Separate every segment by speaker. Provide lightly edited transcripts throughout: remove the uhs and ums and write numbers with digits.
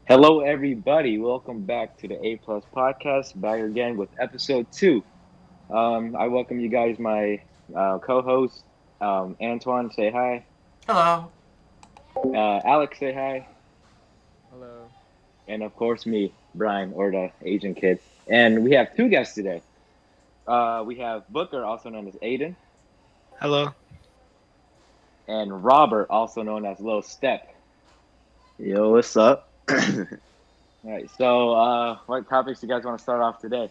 Speaker 1: Hello, everybody. Welcome back to the A Plus Podcast. Back again with episode two. I welcome you guys, my co-host Antoine. Say hi.
Speaker 2: Hello.
Speaker 1: Alex, say hi,
Speaker 3: Hello.
Speaker 1: and of course me, Brian, or the Asian kid. And we have two guests today. We have Booker, also known as Ayden,
Speaker 4: Hello.
Speaker 1: and Robert, also known as Lil Step.
Speaker 5: Yo, what's up?
Speaker 1: All right. So, what topics you guys want to start off today?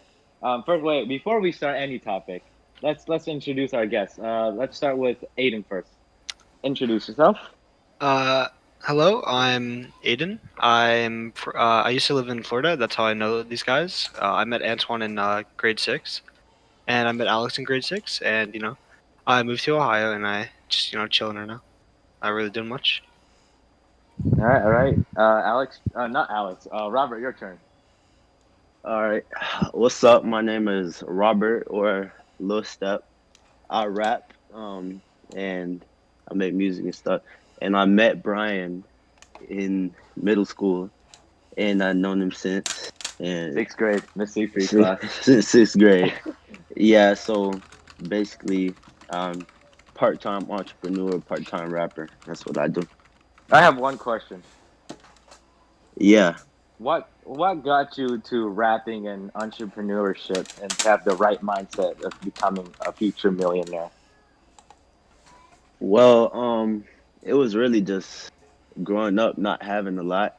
Speaker 1: First, wait. Before we start any topic, let's introduce our guests. Let's start with Aiden first. Introduce yourself.
Speaker 4: Uh, Hello. I'm Ayden. I used to live in Florida. That's how I know these guys. I met Antoine in grade six, and I met Alex in grade six. And I moved to Ohio, and I just chilling right now. Not really doing much.
Speaker 1: All right. All right. Alex. Not Alex. Robert, your turn.
Speaker 5: All right, what's up? My name is Robert or Lil Step. I rap, and I make music and stuff. And I met Brian in middle school, and I've known him and
Speaker 1: Sixth grade, Miss Seafree class.
Speaker 5: since sixth grade. Yeah, so basically, part-time entrepreneur, part-time rapper. That's what I do.
Speaker 1: I have one question.
Speaker 5: Yeah.
Speaker 1: What got you to rapping and entrepreneurship and to have the right mindset of becoming a future millionaire?
Speaker 5: Well, it was really just growing up not having a lot,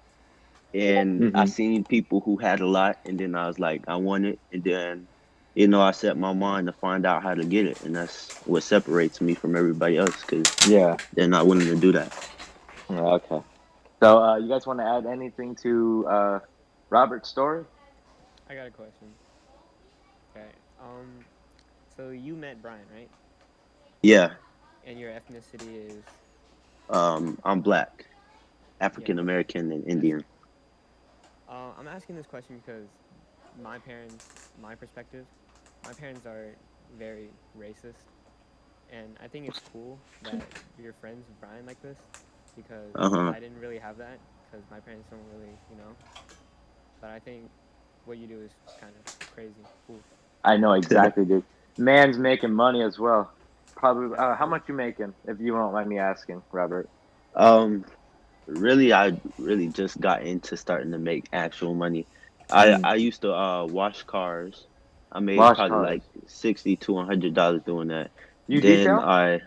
Speaker 5: and I
Speaker 1: Mm-hmm.
Speaker 5: seen people who had a lot, and then I was like, I want it, and then I set my mind to find out how to get it, and that's what separates me from everybody else because
Speaker 1: Yeah.
Speaker 5: they're not willing to do that.
Speaker 1: Yeah. Okay. So, you guys want to add anything to Robert's story?
Speaker 3: I got a question. Okay. So you met Brian, right?
Speaker 5: Yeah.
Speaker 3: And your ethnicity is
Speaker 5: I'm black,
Speaker 3: yeah.
Speaker 5: African
Speaker 3: Okay.
Speaker 5: American, and
Speaker 3: That's
Speaker 5: Indian.
Speaker 3: I'm asking this question because my parents, my perspective, my parents are very racist, and I think it's cool that you're friends with Brian like this because
Speaker 5: Uh-huh.
Speaker 3: I didn't really have that because my parents don't really. But I think what you do is kind of crazy, cool.
Speaker 1: I know exactly, dude. Man's making money as well. Probably.
Speaker 3: That's
Speaker 1: How
Speaker 3: cool.
Speaker 1: much you making, if you won't mind me asking, Robert?
Speaker 5: Um, Really, I really just got into starting to make actual money. I
Speaker 1: Mm.
Speaker 5: I used to wash cars. I made
Speaker 1: Wash
Speaker 5: probably
Speaker 1: cars.
Speaker 5: like $60 to $100 doing that.
Speaker 1: You
Speaker 5: Then
Speaker 1: detail?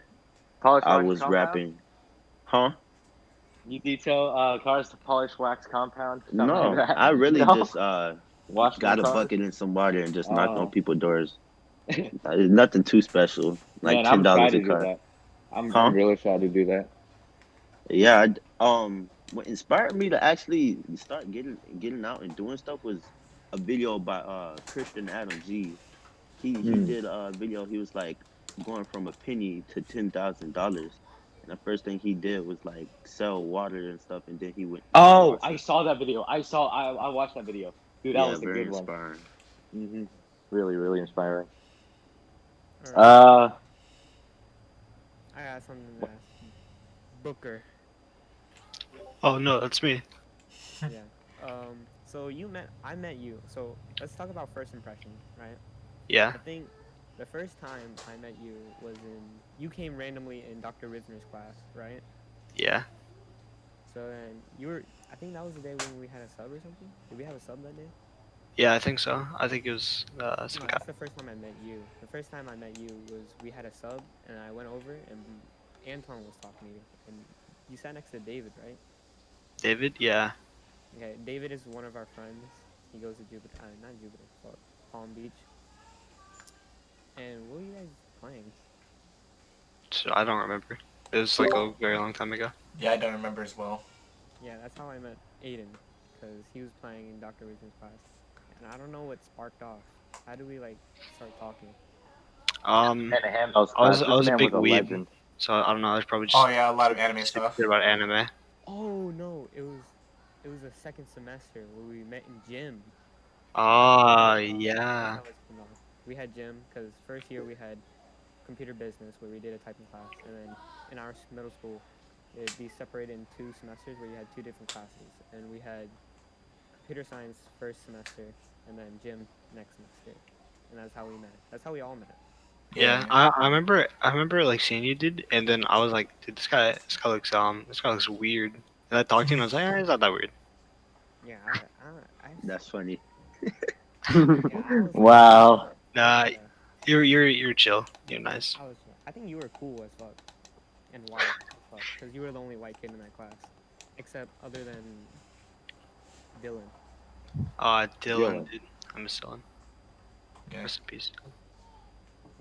Speaker 1: Polish
Speaker 5: I
Speaker 1: wax
Speaker 5: was
Speaker 1: compound?
Speaker 5: rapping. Huh?
Speaker 1: You detail cars to polish wax compound? Something
Speaker 5: No,
Speaker 1: like that?
Speaker 5: I really
Speaker 1: No?
Speaker 5: just
Speaker 1: Wash them
Speaker 5: got a
Speaker 1: cars?
Speaker 5: bucket in some water and just knocked on
Speaker 1: Oh.
Speaker 5: people's doors. It's nothing too special. Like
Speaker 1: Man,
Speaker 5: ten
Speaker 1: I'm shy
Speaker 5: dollars a
Speaker 1: to do
Speaker 5: car.
Speaker 1: that. I'm
Speaker 5: Huh?
Speaker 1: really shy to do that.
Speaker 5: Yeah. What inspired me to actually start getting out and doing stuff was a video by Christian Adam G. He
Speaker 1: Mm.
Speaker 5: did a video. He was like going from a penny to $10,000, and the first thing he did was like sell water and stuff, and then he went into
Speaker 1: Oh, I
Speaker 5: washing.
Speaker 1: saw that video. I watched that video. Dude, that
Speaker 5: Yeah,
Speaker 1: was a
Speaker 5: very
Speaker 1: good one.
Speaker 5: inspiring.
Speaker 1: Hmm. Really, really inspiring.
Speaker 3: All right.
Speaker 1: Uh,
Speaker 3: I got something to ask. Booker.
Speaker 4: Oh no, that's me.
Speaker 3: Yeah. So I met you. So let's talk about first impression, right?
Speaker 4: Yeah.
Speaker 3: I think the first time I met you was you came randomly in Dr. Risner's class, right?
Speaker 4: Yeah.
Speaker 3: So then I think that was the day when we had a sub or something. Did we have a sub that day?
Speaker 4: Yeah, I think so. I think it was
Speaker 3: No,
Speaker 4: some guy.
Speaker 3: that's the first time I met you. The first time I met you was we had a sub, and I went over, and Anton was talking to you, and you sat next to David, right?
Speaker 4: David. Yeah.
Speaker 3: Okay, David is one of our friends. He goes to Jupiter, not Jupiter, but Palm Beach. And what were you guys playing?
Speaker 4: So I don't remember. It was like a very long time ago.
Speaker 2: Yeah, I don't remember as well.
Speaker 3: Yeah, that's how I met Ayden, because he was playing in Dr. Wisdom's class, and I don't know what sparked off. How do we start talking?
Speaker 1: and a handles
Speaker 4: I was
Speaker 1: class.
Speaker 4: I
Speaker 1: This
Speaker 4: was a
Speaker 1: man was
Speaker 4: big
Speaker 1: a
Speaker 4: weeb,
Speaker 1: legend.
Speaker 4: so I don't know. I was probably
Speaker 2: Oh
Speaker 4: just
Speaker 2: yeah, a lot of anime
Speaker 4: stupid
Speaker 2: stuff.
Speaker 4: about anime.
Speaker 3: Oh no, it was the second semester where we met in gym.
Speaker 4: Ah,
Speaker 3: That's
Speaker 4: yeah.
Speaker 3: how it spun off. We had gym because first year we had computer business where we did a typing class, and then in our middle school, it'd be separated in two semesters where you had two different classes, and we had computer science first semester, and then gym next semester, and that's how we met. That's how we all met.
Speaker 4: Yeah,
Speaker 2: Yeah.
Speaker 4: I remember like seeing you, dude, and then I was like, dude, this guy looks weird. And I talked to him, and I was like, he's not that weird.
Speaker 3: Yeah,
Speaker 5: That's funny.
Speaker 3: yeah, I was like,
Speaker 1: Wow.
Speaker 4: Nah,
Speaker 3: yeah,
Speaker 4: you're chill. You're nice.
Speaker 3: I think you were cool as fuck and white as fuck, because you were the only white kid in that class, except other than Dylan.
Speaker 4: Dylan,
Speaker 1: Dylan.
Speaker 4: dude, I miss Dylan.
Speaker 2: Yeah.
Speaker 4: Rest in peace.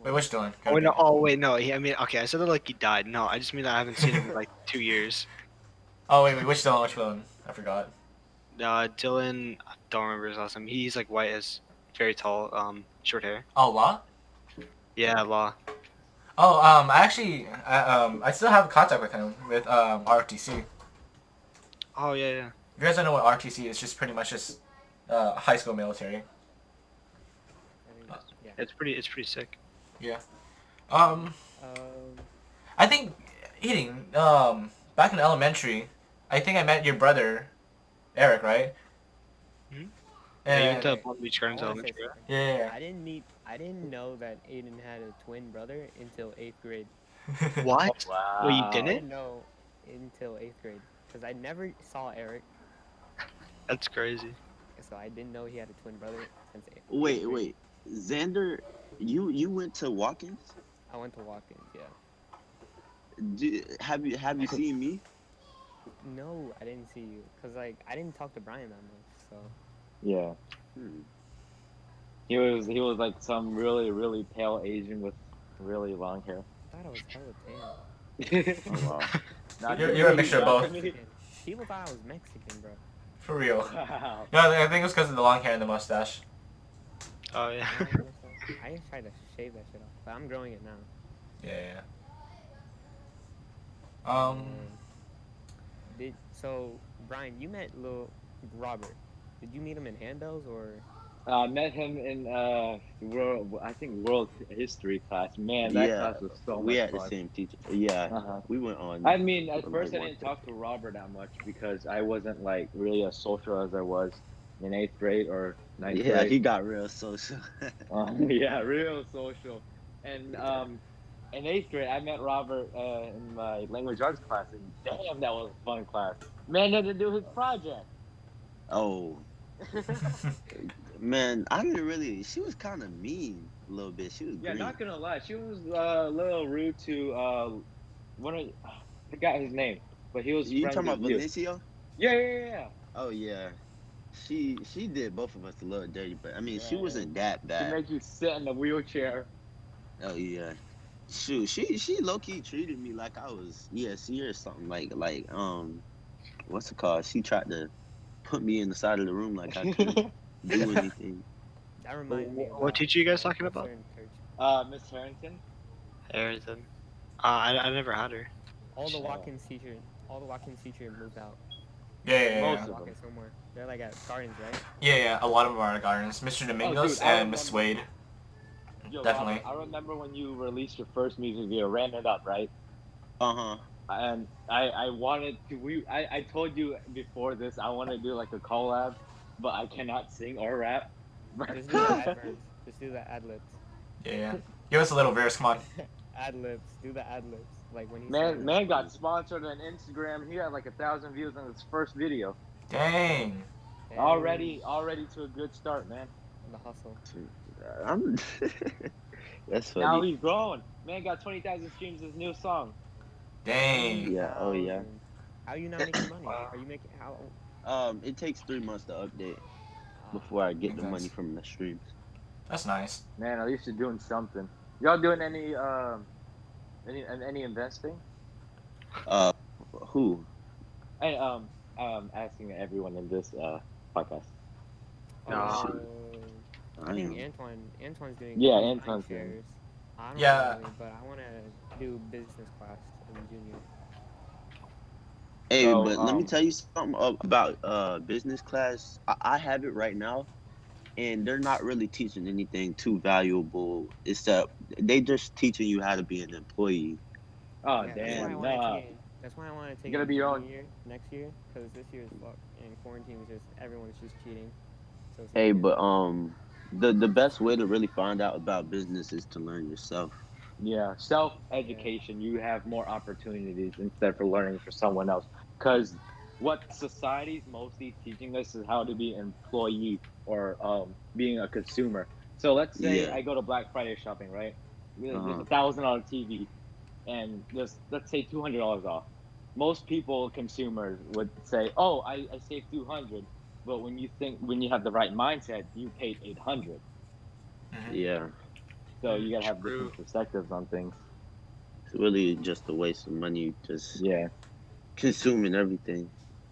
Speaker 2: Wait, which Dylan?
Speaker 4: Oh wait, no. Oh wait, no. I mean, okay, I said it like he died. No, I just mean I haven't seen him in like 2 years.
Speaker 2: Oh wait, which Dylan? Which Dylan? I forgot.
Speaker 4: Dylan, I don't remember his last name. He's like white as, very tall, short hair.
Speaker 2: Oh, Law.
Speaker 4: Yeah, Law.
Speaker 2: Oh, I still have contact with him with RTC.
Speaker 4: Oh yeah, yeah.
Speaker 2: If you guys don't know what RTC is, just pretty much just high school military.
Speaker 3: I think, yeah.
Speaker 4: It's pretty sick.
Speaker 2: Um,
Speaker 3: Um,
Speaker 2: I think eating. Back in elementary, I think I met your brother, Eric, right?
Speaker 4: Mhm. Yeah, you went
Speaker 2: And
Speaker 4: to Palm Beach Gardens
Speaker 3: I want to say
Speaker 4: Elementary, right?
Speaker 3: something.
Speaker 2: yeah.
Speaker 3: I didn't know that Ayden had a twin brother until 8th grade.
Speaker 4: What?
Speaker 1: Wow.
Speaker 4: Wait, you
Speaker 3: I
Speaker 4: didn't?
Speaker 3: didn't know until 8th grade because I never saw Eric,
Speaker 4: That's crazy.
Speaker 3: so I didn't know he had a twin brother since eighth
Speaker 5: Wait,
Speaker 3: grade.
Speaker 5: wait, Xander, you went to Watkins?
Speaker 3: I went to Watkins, yeah.
Speaker 5: Have you seen me?
Speaker 3: No, I didn't see you because like I didn't talk to Brian that much, so
Speaker 1: Yeah.
Speaker 5: Hmm.
Speaker 1: He was like some really, really pale Asian with really long hair.
Speaker 3: I thought I was hella tan.
Speaker 5: Oh wow.
Speaker 1: Not
Speaker 2: You're-
Speaker 1: to
Speaker 2: you're a
Speaker 1: me,
Speaker 2: mixture of
Speaker 1: not to
Speaker 2: both.
Speaker 1: me.
Speaker 3: People thought I was Mexican, bro.
Speaker 2: For real.
Speaker 1: Wow.
Speaker 2: No, I think it was because of the long hair and the mustache.
Speaker 4: Oh yeah.
Speaker 3: I just tried to shave that shit off, but I'm growing it now.
Speaker 2: Yeah.
Speaker 3: So Brian, you met little Robert. Did you meet him in handbells or?
Speaker 1: Met him in world history class. Man, that
Speaker 5: Yeah,
Speaker 1: class was so
Speaker 5: we
Speaker 1: much
Speaker 5: had the
Speaker 1: fun.
Speaker 5: same teacher. Yeah,
Speaker 1: Uh-huh.
Speaker 5: we went on
Speaker 1: I mean, at
Speaker 5: like
Speaker 1: first I
Speaker 5: one
Speaker 1: didn't
Speaker 5: trip.
Speaker 1: talk to Robert that much because I wasn't like really as social as I was in 8th grade or ninth
Speaker 5: Yeah,
Speaker 1: grade.
Speaker 5: he got real social.
Speaker 1: Yeah, real social. And in 8th grade, I met Robert in my language arts class, and damn, that was a fun class. Man had to do his project.
Speaker 5: Oh man, I didn't really. She was kind of mean a little bit. She was
Speaker 1: Yeah,
Speaker 5: green.
Speaker 1: not gonna lie, she was a little rude to one of I forgot his name, but he was
Speaker 5: You
Speaker 1: friends
Speaker 5: talking
Speaker 1: with
Speaker 5: about
Speaker 1: you.
Speaker 5: Valencia?
Speaker 1: Yeah.
Speaker 5: Oh yeah, she did both of us a little dirty, but I mean she
Speaker 1: Yeah.
Speaker 5: wasn't that
Speaker 1: She
Speaker 5: bad.
Speaker 1: made you sit in the wheelchair.
Speaker 5: Oh yeah, shoot, she low key treated me like I was ESC or something. Like what's it called? She tried to put me in the side of the room like I couldn't do anything.
Speaker 3: That reminds me
Speaker 4: What
Speaker 3: about
Speaker 4: teacher you guys talking
Speaker 3: a
Speaker 4: about?
Speaker 3: certain church.
Speaker 1: Miss Harrington.
Speaker 4: Harrington. I never had her.
Speaker 3: All the
Speaker 1: Oh.
Speaker 3: All the Watkins teacher moved out.
Speaker 2: Yeah.
Speaker 1: Most of
Speaker 3: Walking
Speaker 1: them.
Speaker 3: somewhere. They're like at Gardens, right?
Speaker 2: Yeah. A lot of them are gardens. Mr. Domingos
Speaker 1: dude, I
Speaker 2: and Miss
Speaker 1: remember.
Speaker 2: Wade.
Speaker 1: Yo,
Speaker 2: Definitely.
Speaker 1: Robert, I remember when you released your first music video, Ran It Up, right?
Speaker 5: Uh-huh.
Speaker 1: And I wanted to I told you before this I want to do like a collab, but I cannot sing or rap.
Speaker 3: Just do the adverbs. Just do the ad libs.
Speaker 2: Yeah. Give us a little verse, come on.
Speaker 3: Ad libs. Do the ad libs. Like when he
Speaker 1: Man got sponsored on Instagram. He had like 1,000 views on his first video.
Speaker 2: Dang.
Speaker 1: Already to a good start, man.
Speaker 3: The hustle.
Speaker 5: I'm. That's
Speaker 1: Now
Speaker 5: funny.
Speaker 1: he's growing. Man got 20,000 streams his new song.
Speaker 2: Dang.
Speaker 5: Yeah. Oh yeah.
Speaker 3: How you not making money? Are you making how?
Speaker 5: It takes 3 months to update
Speaker 3: Ah,
Speaker 5: before I get
Speaker 2: Makes
Speaker 5: the money
Speaker 2: sense.
Speaker 5: from the streams.
Speaker 2: That's nice.
Speaker 1: Man, at least you're doing something. Y'all doing any investing?
Speaker 5: Uh, who?
Speaker 1: Hey, asking everyone in this podcast.
Speaker 3: Oh,
Speaker 5: Shoot.
Speaker 3: I think
Speaker 5: am.
Speaker 3: Antoine's doing
Speaker 1: Yeah,
Speaker 3: online
Speaker 1: Antoine's doing it.
Speaker 3: shares. I don't
Speaker 2: Yeah.
Speaker 3: really, but I want to do business class in junior.
Speaker 5: Hey,
Speaker 1: So,
Speaker 5: but let me tell you something about business class. I have it right now, and they're not really teaching anything too valuable. Except they just teaching you how to be an employee.
Speaker 1: Oh
Speaker 3: Yeah, that's why I
Speaker 1: damn,
Speaker 3: want to
Speaker 1: nah.
Speaker 3: change. That's why I want to
Speaker 1: You
Speaker 3: take
Speaker 1: gotta
Speaker 3: a
Speaker 1: be your
Speaker 3: junior
Speaker 1: own.
Speaker 3: year next year, because this year is fucked, and quarantine is just everyone's just cheating, so it's not
Speaker 5: Hey,
Speaker 3: good.
Speaker 5: but the best way to really find out about business is to learn yourself.
Speaker 1: Yeah,
Speaker 3: Yeah,
Speaker 1: self-education, you have more opportunities instead for learning for someone else. Because what society's mostly teaching us is how to be an employee or being a consumer. So let's say
Speaker 5: Yeah.
Speaker 1: I go to Black Friday shopping, right? There's
Speaker 5: Uh-huh.
Speaker 1: $1,000 TV, and there's let's say $200 off. Most people, consumers, would say, "Oh, I saved 200," but when you have the right mindset, you paid 800.
Speaker 2: Hmm.
Speaker 5: Yeah.
Speaker 1: So you gotta have
Speaker 4: True.
Speaker 1: different perspectives on things.
Speaker 5: It's really just a waste of money just
Speaker 1: Yeah.
Speaker 5: consuming everything.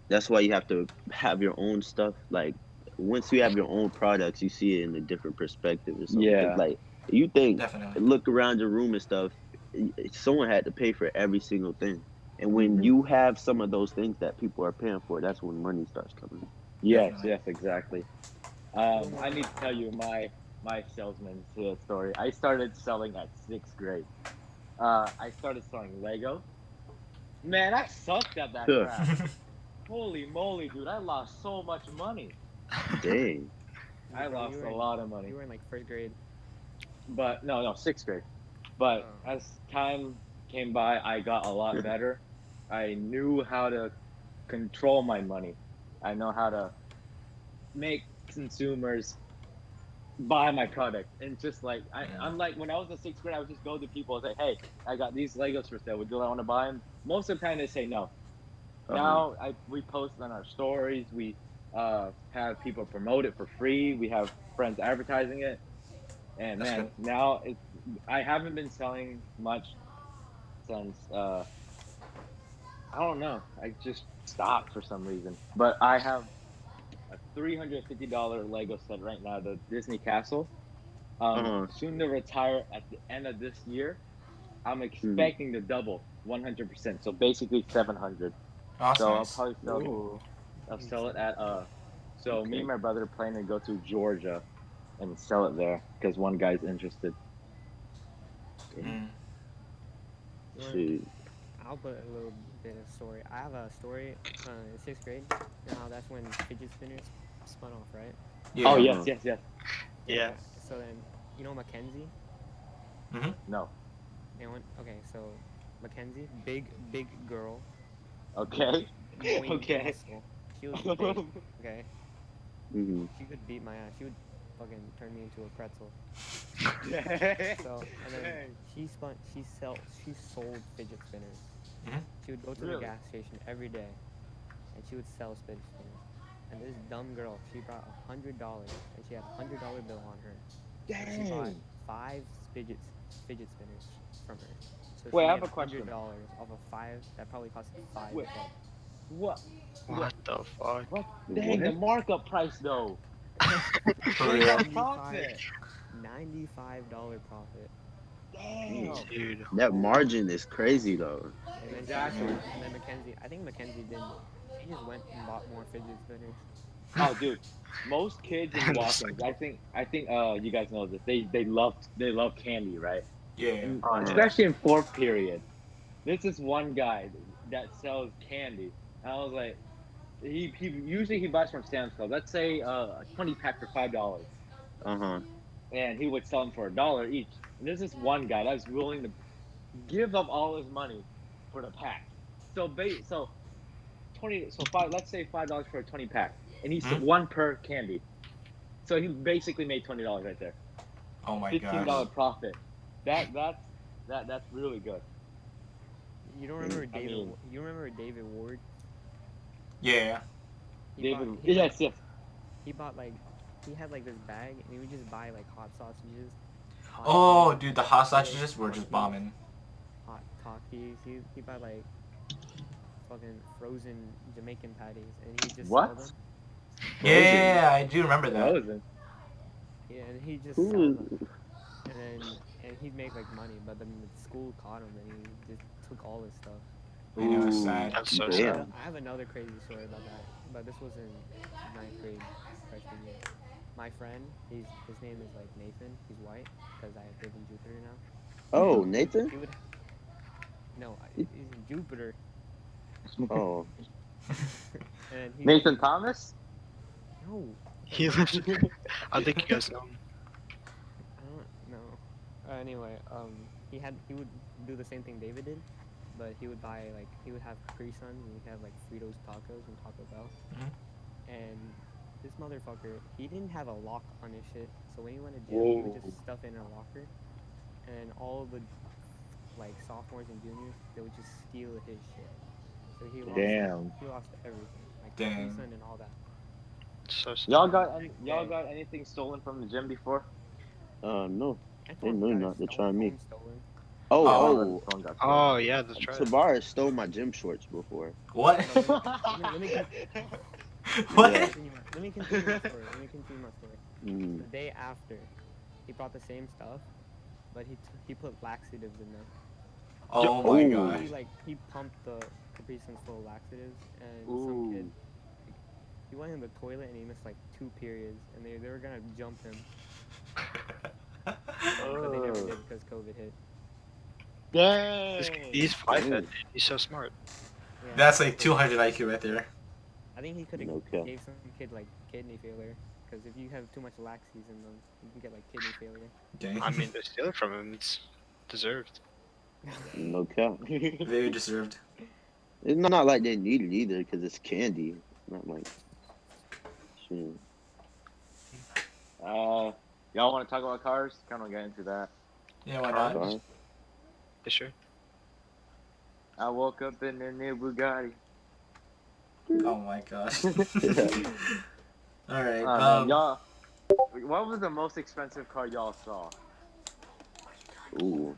Speaker 5: That's why you have to have your own stuff. Like once you have your own products, you see it in a different perspective or something. Because
Speaker 1: Yeah.
Speaker 5: like you think,
Speaker 2: Definitely.
Speaker 5: look around your room and stuff. Someone had to pay for every single thing, and when
Speaker 1: Hmm.
Speaker 5: you have some of those things that people are paying for, that's when money starts coming.
Speaker 1: Yes,
Speaker 2: Definitely.
Speaker 1: yes, exactly.
Speaker 3: a little
Speaker 1: I
Speaker 3: more.
Speaker 1: need to tell you my salesman's story. I started selling at sixth grade. I started selling Lego. Man, I sucked at that
Speaker 5: Huh.
Speaker 1: crap. Holy moly, dude! I lost so much money.
Speaker 5: Dang.
Speaker 3: Yeah,
Speaker 1: I
Speaker 3: bro,
Speaker 1: lost a lot of money.
Speaker 3: you were in like first grade.
Speaker 1: But no, no, sixth grade. But
Speaker 3: Oh,
Speaker 1: as time came by, I got a lot better. I knew how to control my money. I know how to make consumers buy my product. And just like I'm like when I was in sixth grade, I would just go to people and say, "Hey, I got these Legos for sale. Would you want to buy them?" Most of the time, they say no.
Speaker 5: Uh-huh.
Speaker 1: Now we post on our stories. We have people promote it for free. We have friends advertising it. And
Speaker 2: That's good.
Speaker 1: man, now it's I haven't been selling much since I don't know. I just stopped for some reason. But I have a $350 Lego set right now, the Disney Castle.
Speaker 5: Uh-huh.
Speaker 1: Soon to retire at the end of this year. I'm
Speaker 5: Hmm.
Speaker 1: expecting to double 100%. So basically 700.
Speaker 2: Oh, that's
Speaker 1: So
Speaker 2: nice.
Speaker 4: Ooh.
Speaker 1: I'll
Speaker 3: you
Speaker 1: sell it
Speaker 3: said
Speaker 1: at so me and
Speaker 5: Okay.
Speaker 1: my brother are planning to go to Georgia and sell it there because one guy's interested.
Speaker 5: Okay.
Speaker 2: Mm.
Speaker 3: you want.
Speaker 5: Shoot.
Speaker 3: I'll put a little bit of story. I have a story in sixth grade. You know how that's when fidget spinners spun off, right?
Speaker 1: Oh
Speaker 2: Yeah.
Speaker 1: yes,
Speaker 5: Uh-huh.
Speaker 1: yes, yes.
Speaker 4: Yeah.
Speaker 3: Yeah. So then, you know Mackenzie?
Speaker 2: Hmm.
Speaker 1: No.
Speaker 3: Anyone? Okay, so Mackenzie, big girl,
Speaker 1: Okay.
Speaker 3: knowing
Speaker 1: Okay.
Speaker 3: muscle. She was big. Okay,
Speaker 5: Hmm.
Speaker 3: she could beat my ass. She would fucking turn me into a pretzel.
Speaker 1: Dang.
Speaker 3: So and then
Speaker 1: Dang.
Speaker 3: she sold fidget spinners.
Speaker 2: Hmm.
Speaker 3: She would go to the
Speaker 1: Really?
Speaker 3: gas station every day, and she would sell fidget spinners. And this dumb girl, she brought $100, and she had $100 bill on her, and she bought
Speaker 1: Dang.
Speaker 3: five fidget spinners from her. So
Speaker 1: Wait,
Speaker 3: she
Speaker 1: I
Speaker 3: made
Speaker 1: have a question.
Speaker 3: $100 off of five that probably costed
Speaker 1: Wait,
Speaker 3: $5.
Speaker 1: what? What?
Speaker 4: What the fuck?
Speaker 1: What? Dang, the
Speaker 5: What?
Speaker 1: markup price though.
Speaker 2: For
Speaker 1: Dang, that's
Speaker 2: real.
Speaker 3: 95
Speaker 1: profit.
Speaker 3: $95 profit.
Speaker 5: Dang.
Speaker 1: Damn.
Speaker 4: Dude.
Speaker 5: That margin is crazy though.
Speaker 3: And then she
Speaker 1: Exactly.
Speaker 3: sold, and then Mackenzie, I think Mackenzie didn't. She just went and bought more fidget spinners.
Speaker 1: Oh, dude. Most kids in
Speaker 4: The
Speaker 1: Watkins,
Speaker 4: cycle.
Speaker 1: I think you guys know this. They love candy, right?
Speaker 2: Yeah.
Speaker 1: And
Speaker 4: Oh yeah.
Speaker 1: especially in fourth period. This is one guy that sells candy. And I was like, he usually he buys from Sam's Club. Let's say a 20 pack for $5.
Speaker 5: Uh-huh.
Speaker 1: And he would sell them for $1 each. And there's this one guy that was willing to give up all his money for the pack. So 20 so five let's say $5 for a 20 pack. And he's
Speaker 2: Hmm.
Speaker 1: one per candy. So he basically made $20 right there.
Speaker 2: Oh my
Speaker 1: $15
Speaker 5: Uh-huh.
Speaker 2: gosh.
Speaker 1: profit. That's that's really good.
Speaker 3: You don't remember
Speaker 5: Mm.
Speaker 1: I mean,
Speaker 3: You remember David Ward?
Speaker 2: Yeah.
Speaker 1: David,
Speaker 3: He bought
Speaker 1: yes, yes.
Speaker 3: he bought like he had like this bag, and he would just buy like hot sausages, hot
Speaker 2: Oh,
Speaker 3: tea,
Speaker 2: dude, the hot
Speaker 3: hot
Speaker 2: sausages were just
Speaker 3: Takis,
Speaker 2: bombing.
Speaker 3: hot Takis. He bought like fucking frozen Jamaican patties, and he would just sell
Speaker 1: What?
Speaker 3: them.
Speaker 5: Frozen.
Speaker 2: Yeah, I do remember that.
Speaker 1: Frozen.
Speaker 3: Yeah, and he just sell
Speaker 5: Who
Speaker 3: them, and he'd make like money. But then the school caught him, and he just took all his stuff.
Speaker 2: I know, it's
Speaker 5: Ooh,
Speaker 2: sad.
Speaker 4: That's so sad.
Speaker 5: damn.
Speaker 3: I have another crazy story about that, but this was in ninth grade, freshman year. My friend, his name is like Nathan. He's white because I live in Jupiter now.
Speaker 5: Oh,
Speaker 1: Hmm.
Speaker 3: He
Speaker 5: Nathan?
Speaker 3: would no,
Speaker 5: He-
Speaker 3: he's in Jupiter.
Speaker 5: Oh,
Speaker 3: And
Speaker 1: Nathan Thomas?
Speaker 3: no, what the
Speaker 4: He
Speaker 3: heck?
Speaker 4: lives. I think you guys know him.
Speaker 3: I don't know. Anyway, he would do the same thing David did, but he would buy like he would have Capri Suns and he'd have like Fritos tacos from Taco Bell.
Speaker 2: Mhm.
Speaker 3: And this motherfucker, he didn't have a lock on his shit, so when he went to gym, he would
Speaker 1: Whoa.
Speaker 3: just stuff it in a locker, and all the like sophomores and juniors, they would just steal his shit. So
Speaker 1: Damn.
Speaker 3: he lost everything, like Capri
Speaker 2: Dang.
Speaker 3: Sun and all that.
Speaker 4: So
Speaker 1: Y'all
Speaker 4: sad.
Speaker 1: got
Speaker 3: Next
Speaker 1: y'all
Speaker 3: day,
Speaker 1: got anything stolen from the gym before?
Speaker 5: no, they
Speaker 3: Antoine
Speaker 5: knew
Speaker 3: got his
Speaker 5: not to try me.
Speaker 3: phone stolen.
Speaker 5: Oh,
Speaker 1: Oh, I
Speaker 2: Oh,
Speaker 1: heard
Speaker 5: oh,
Speaker 1: someone got stolen.
Speaker 4: Oh yeah, that's right.
Speaker 5: Tavares stole my gym shorts before.
Speaker 2: what?
Speaker 3: No,
Speaker 5: Yeah.
Speaker 2: What?
Speaker 3: let me continue my story. Let me continue my story.
Speaker 5: Mm.
Speaker 3: The day after, he brought the same stuff, but he put laxatives in them.
Speaker 2: Oh my
Speaker 3: So
Speaker 5: Oh,
Speaker 2: gosh.
Speaker 3: he pumped the Capri Suns full of laxatives, and some kid
Speaker 1: Ooh.
Speaker 3: like he went in the toilet and he missed like 2 periods, and they were gonna jump him, but they never
Speaker 1: Oh.
Speaker 3: did because COVID hit.
Speaker 4: He's
Speaker 1: Dang.
Speaker 4: 5',
Speaker 5: dang.
Speaker 4: he's so smart.
Speaker 3: Yeah,
Speaker 2: That's like
Speaker 3: so
Speaker 2: 200 IQ right there.
Speaker 3: I think he could have
Speaker 5: No cap.
Speaker 3: gave some kid like kidney failure, because if you have too much laxes in them, you can get like kidney failure.
Speaker 2: Dang.
Speaker 4: I mean, to steal it from him, it's deserved.
Speaker 5: No cap.
Speaker 2: Very deserved.
Speaker 5: It's not like they need it either, because it's candy. Not like shit.
Speaker 1: Y'all want to talk about cars? Kind of get into that.
Speaker 2: Yeah, why not?
Speaker 4: Cars?
Speaker 5: Car.
Speaker 4: Yeah, sure.
Speaker 1: I woke up in a new Bugatti.
Speaker 2: Oh my gosh.
Speaker 5: Yeah.
Speaker 2: Alright,
Speaker 1: Oh man, y'all. What was the most expensive car y'all saw?
Speaker 5: Ooh.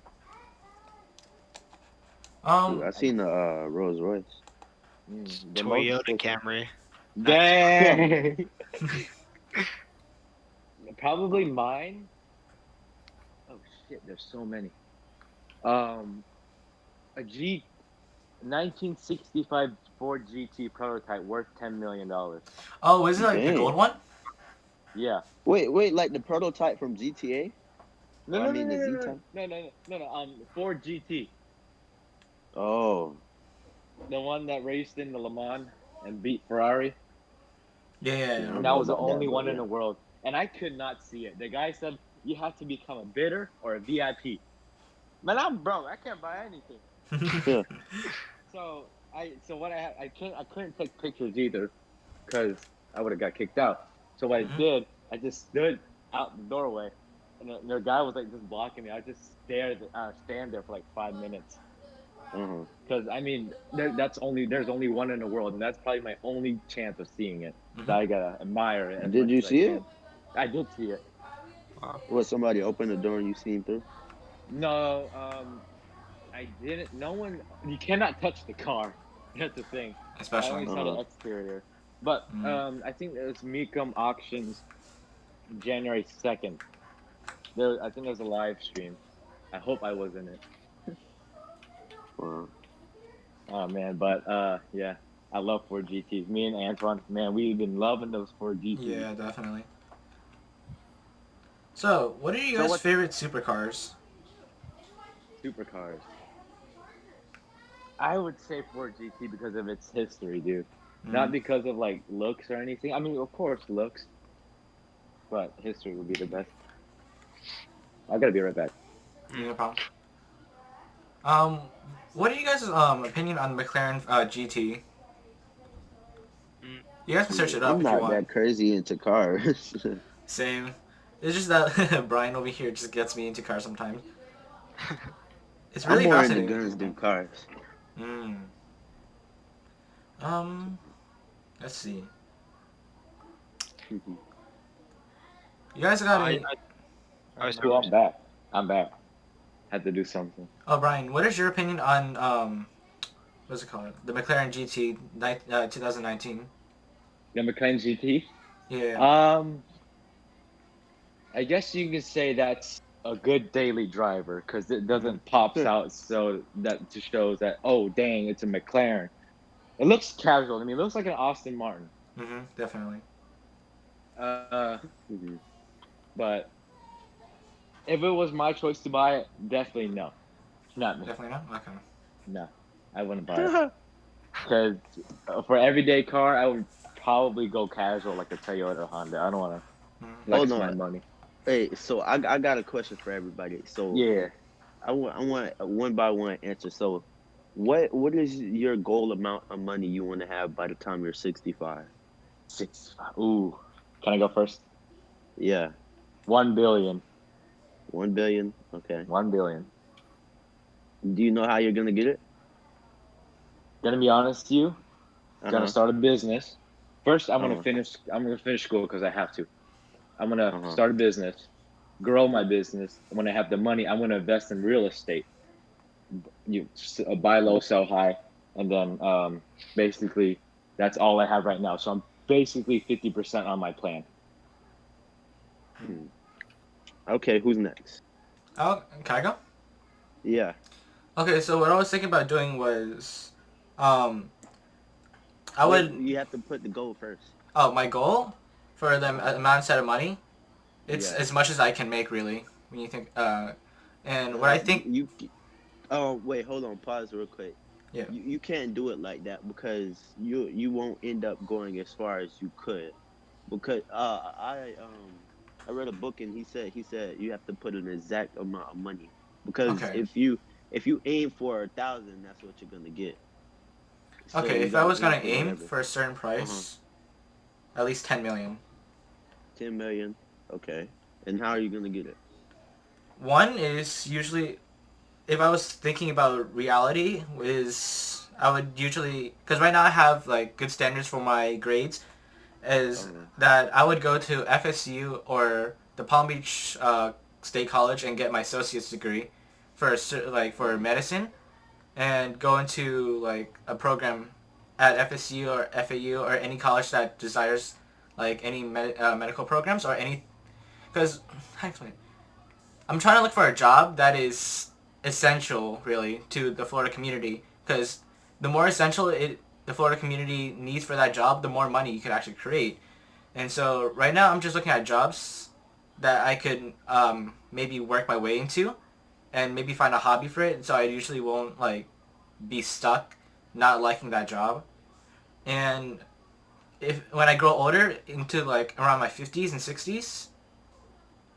Speaker 5: Shoot,
Speaker 2: um,
Speaker 5: I seen the Rolls Royce.
Speaker 1: The most.
Speaker 4: Toyota Camry.
Speaker 1: Dang. Probably mine. Oh shit, there's so many. Um, a G 1965 Ford GT prototype worth $10 million.
Speaker 2: oh, is it like the gold
Speaker 5: Dang.
Speaker 2: one?
Speaker 1: Yeah.
Speaker 5: Wait, like the prototype from GTA?
Speaker 1: No,
Speaker 5: Or I
Speaker 1: no, no,
Speaker 5: mean
Speaker 1: no,
Speaker 5: the Z
Speaker 1: no,
Speaker 5: type?
Speaker 1: no, no, no, no, no. Ford GT,
Speaker 5: Oh.
Speaker 1: the one that raced in the Le Mans and beat Ferrari,
Speaker 2: Yeah, yeah,
Speaker 5: Yeah, I
Speaker 2: yeah.
Speaker 1: and
Speaker 5: don't
Speaker 1: that
Speaker 5: know
Speaker 1: was the
Speaker 5: about that,
Speaker 1: only
Speaker 5: but
Speaker 1: one in
Speaker 5: yeah.
Speaker 1: the world. And I could not see it. The guy said you have to become a bidder or a VIP. Man, I'm broke. I can't buy anything.
Speaker 5: Yeah.
Speaker 1: So what I couldn't take pictures either because I would have got kicked out. So what I
Speaker 2: Mhm.
Speaker 1: did, I just stood out the doorway, and the guy was like just blocking me. I just stand there for like 5 minutes
Speaker 5: Uh-huh.
Speaker 1: because I mean there's only one in the world, and that's probably my only chance of seeing it. So
Speaker 2: Mhm.
Speaker 1: I gotta admire it as
Speaker 5: Did
Speaker 1: much
Speaker 5: you
Speaker 1: as I
Speaker 5: see it?
Speaker 1: can. I did see it.
Speaker 4: Wow.
Speaker 5: Was somebody opened the door and you seen through?
Speaker 1: No, I didn't. No one. You cannot touch the car. That's the thing. I
Speaker 2: Especially.
Speaker 1: only saw the
Speaker 5: Uh-huh.
Speaker 1: exterior. But
Speaker 2: Mm.
Speaker 1: I think it was Mecum Auctions January 2nd. I think it was a live stream. I hope I was in it.
Speaker 5: Wow.
Speaker 1: Oh man, but yeah, I love Ford GTs. Me and Antoine, man, we've been loving those Ford GTs.
Speaker 2: Yeah, definitely. So, what are you
Speaker 1: So
Speaker 2: guys'
Speaker 1: what
Speaker 2: favorite supercars?
Speaker 1: supercars? I would say Ford GT because of its history, dude. Not
Speaker 2: Mm.
Speaker 1: because of like looks or anything. I mean, of course, looks, but history would be the best. I gotta be right back.
Speaker 2: Yeah, no problem. What are you guys' opinion on McLaren GT?
Speaker 4: Mm.
Speaker 2: You guys can search
Speaker 5: Shoot,
Speaker 2: it
Speaker 5: I'm
Speaker 2: up if you
Speaker 5: not
Speaker 2: want.
Speaker 5: that crazy into cars.
Speaker 2: Same. It's just that Brian over here just gets me into cars sometimes. It's
Speaker 5: I'm
Speaker 2: really
Speaker 5: more into
Speaker 2: fascinating.
Speaker 5: guns than cars.
Speaker 2: Mm. Um, let's see. You guys got
Speaker 4: I,
Speaker 2: any?
Speaker 4: I,
Speaker 3: All
Speaker 4: I
Speaker 3: right,
Speaker 4: was
Speaker 3: my
Speaker 1: Cool,
Speaker 3: bad.
Speaker 1: I'm back. I'm back. Had to do something.
Speaker 2: Oh, Brian, what is your opinion on what's it called? The McLaren GT 2019.
Speaker 1: The McLaren GT.
Speaker 2: Yeah.
Speaker 1: Um, I guess you could say that's a good daily driver because it
Speaker 2: Mm-hmm.
Speaker 1: doesn't pops
Speaker 5: Huh.
Speaker 1: out so that just shows that oh dang it's a McLaren. It looks casual to me. It looks like an Austin Martin.
Speaker 2: Mm-hmm. Definitely.
Speaker 1: Uh,
Speaker 5: Mhm.
Speaker 1: but if it was my choice to buy it, definitely no, not me.
Speaker 2: Definitely not. Okay.
Speaker 1: No, I wouldn't buy it. Because for everyday car, I would probably go casual like a Toyota or Honda. I don't want to
Speaker 2: Mm.
Speaker 5: Hold
Speaker 1: flex my
Speaker 5: on.
Speaker 1: money.
Speaker 5: Hey, so I got a question for everybody. So
Speaker 1: Yeah,
Speaker 5: I want a one by one answer. So what is your goal amount of money you want to have by the time you're 65?
Speaker 1: 65. Ooh, can I go first?
Speaker 5: Yeah,
Speaker 1: 1 billion.
Speaker 5: 1 billion. Okay.
Speaker 1: 1 billion.
Speaker 5: Do you know how you're gonna get it?
Speaker 1: Gonna be honest with you. Gonna
Speaker 5: Uh-huh.
Speaker 1: start a business. First, I'm gonna
Speaker 5: Uh-huh.
Speaker 1: finish. I'm gonna finish school because I have to. I'm gonna
Speaker 5: Uh-huh.
Speaker 1: start a business, grow my business. When I have the money, I'm gonna invest in real estate. Buy low, sell high, and then basically that's all I have right now. So I'm basically 50% on my plan.
Speaker 5: Hmm. Okay, who's next?
Speaker 2: Oh, can I go?
Speaker 5: Yeah.
Speaker 2: Okay, so what I was thinking about doing was, um, I
Speaker 5: Wait,
Speaker 2: would.
Speaker 5: you have to put the goal first.
Speaker 2: Oh, my goal for the
Speaker 5: Uh-huh.
Speaker 2: amount set of money, it's
Speaker 5: Yeah.
Speaker 2: as much as I can make really. When you think, and what I think,
Speaker 5: You oh wait, hold on, pause real quick.
Speaker 2: yeah.
Speaker 5: You can't do it like that because you won't end up going as far as you could. Because I read a book and he said you have to put an exact amount of money. Because
Speaker 2: Okay.
Speaker 5: if you aim for 1,000, that's what you're gonna get. So
Speaker 2: Okay,
Speaker 5: you
Speaker 2: if I
Speaker 5: gotta
Speaker 2: was
Speaker 5: aim
Speaker 2: gonna
Speaker 5: for
Speaker 2: aim
Speaker 5: whatever.
Speaker 2: for a certain
Speaker 5: Uh-huh.
Speaker 2: price, at least 10 million.
Speaker 5: 10 million. Okay. And how are you gonna get it?
Speaker 2: One is usually, if I was thinking about reality, is I would usually, because right now I have like good standards for my grades, is
Speaker 5: Uh-huh.
Speaker 2: that I would go to FSU or the Palm Beach State College and get my associate's degree for like for
Speaker 5: Uh-huh.
Speaker 2: medicine, and go into like a program at FSU or FAU or any college that desires like any medical programs or any, because how do I explain it? I'm trying to look for a job that is essential really to the Florida community, because the more essential the Florida community needs for that job, the more money you could actually create. And so right now I'm just looking at jobs that I could maybe work my way into and maybe find a hobby for it, so I usually won't like be stuck not liking that job. And if when I grow older into like around my 50s and 60s,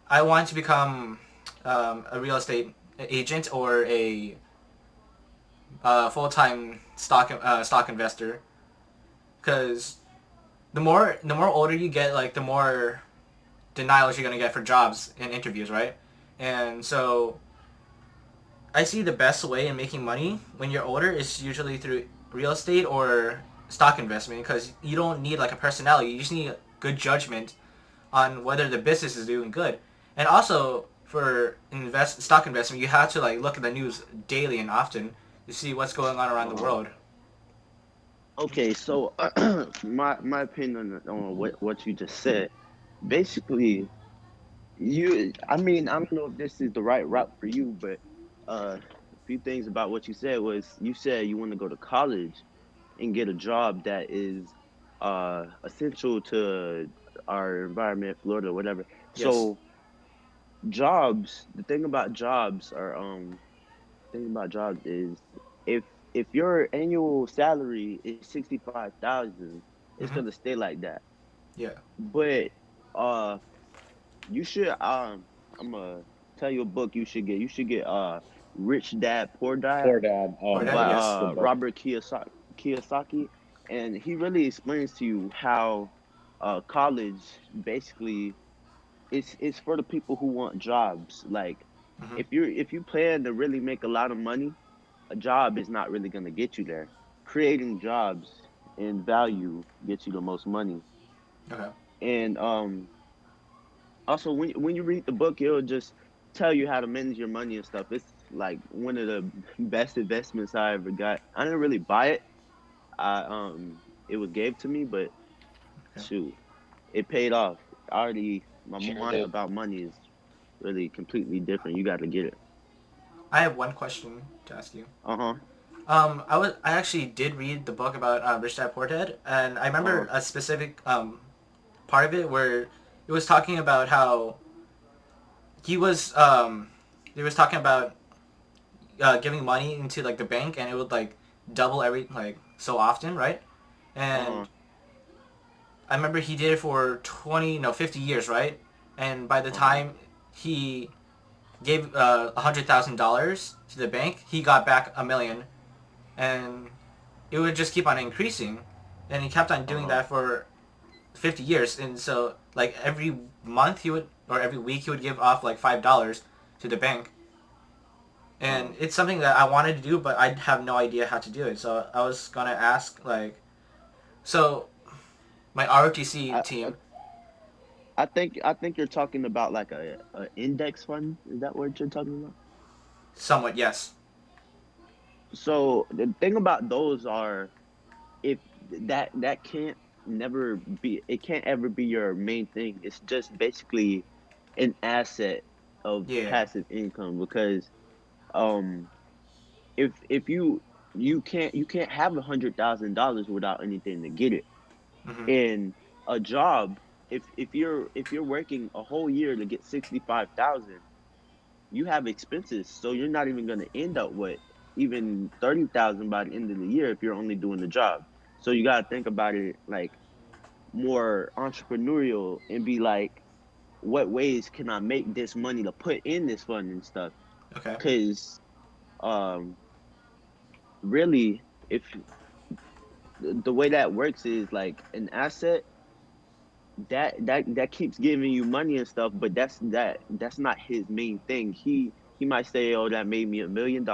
Speaker 2: I want to become a real estate agent or a full-time stock investor, because the more older you get, like the more denials you're gonna get for jobs and interviews, right? And so I see the best way in making money when you're older is usually through real estate or stock investment, because you don't need like a personality. You just need good judgment on whether the business is doing good. And also for stock investment, you have to like look at the news daily and often to see what's going on around the
Speaker 5: Uh-huh.
Speaker 2: world.
Speaker 5: Okay, so my opinion on what you just said, basically, I mean, I don't know if this is the right route for you, but a few things about what you said was you said you want to go to college and get a job that is essential to our environment, Florida, whatever.
Speaker 2: Yes.
Speaker 5: So jobs, the thing about jobs are thing about jobs is if if your annual salary is 65,000, it's
Speaker 2: Mhm.
Speaker 5: gonna stay like that.
Speaker 2: Yeah.
Speaker 5: But uh you should I'm gonna tell you a book you should get. You should get Rich Dad Poor Dad
Speaker 1: Poor dad. Oh
Speaker 2: Or
Speaker 1: my
Speaker 2: that,
Speaker 5: by
Speaker 2: yes.
Speaker 1: good book.
Speaker 5: Robert Kiyosaki, and he really explains to you how college basically it's for the people who want jobs. Like
Speaker 2: Mhm.
Speaker 5: if you plan to really make a lot of money, a job is not really going to get you there. Creating jobs and value gets you the most money.
Speaker 2: Okay.
Speaker 5: And also when you read the book, it'll just tell you how to manage your money and stuff. It's like one of the best investments I ever got. I didn't really buy it. I it was gave to me, but
Speaker 2: Okay.
Speaker 5: shoot, it paid off. Already my
Speaker 1: Sure
Speaker 5: mind
Speaker 1: did.
Speaker 5: about money is really completely different. You got to get it.
Speaker 2: I have one question to ask you.
Speaker 5: Uh huh.
Speaker 2: I actually did read the book about Rich Dad Poor Dad, and I
Speaker 5: Uh huh.
Speaker 2: remember a specific part of it where it was talking about how he was he was talking about giving money into like the bank, and it would like double every like so often, right?
Speaker 5: Uh-huh.
Speaker 2: And I remember he did it for 20, no, 50 years, right? And by the
Speaker 5: Uh-huh.
Speaker 2: time he gave $100,000 to the bank, he got back 1 million, and it would just keep on increasing. And he kept on doing
Speaker 5: Uh-huh.
Speaker 2: that for 50 years, and so like every month he would, or every week he would give off like $5 to the bank,
Speaker 5: Uh-huh.
Speaker 2: and it's something that I wanted to do, but I have no idea how to do it. So I was gonna ask, like, so my ROTC
Speaker 5: I, I
Speaker 2: team,
Speaker 5: I think you're talking about like a index fund. Is that what you're talking about?
Speaker 2: somewhat, yes.
Speaker 5: So the thing about those are, if that can't never be, it can't ever be your main thing. It's just basically an asset of
Speaker 2: Yeah.
Speaker 5: passive income, because um if you can't have $100,000 without anything to get it.
Speaker 2: Mm-hmm.
Speaker 5: In a job, if you're working a whole year to get 65,000, you have expenses, so you're not even going to end up with even 30,000 by the end of the year if you're only doing the job. So you got to think about it like more entrepreneurial and be like, what ways can I make this money to put in this fund and stuff?
Speaker 2: Okay.
Speaker 5: Because um, really, if the way that works is like an asset that keeps giving you money and stuff, but that's not his main thing. He might say, oh, that made me $1 million,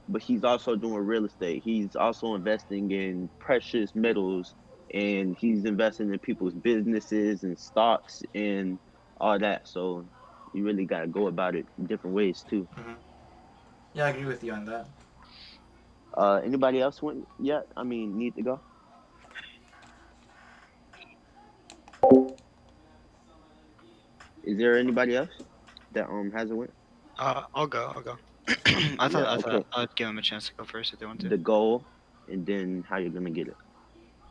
Speaker 5: but he's also doing real estate. He's also investing in precious metals, and he's investing in people's businesses and stocks and all that. So you really got to go about it different ways too.
Speaker 2: Mm-hmm. Yeah, I agree with you on that.
Speaker 5: Anybody else want yet? I mean, need to go? Is there anybody else that hasn't went?
Speaker 4: I'll go. I'll go.
Speaker 5: Yeah,
Speaker 4: I thought
Speaker 5: okay.
Speaker 4: I'd give them a chance to go first if they want to.
Speaker 5: The goal, and then how you're gonna get it.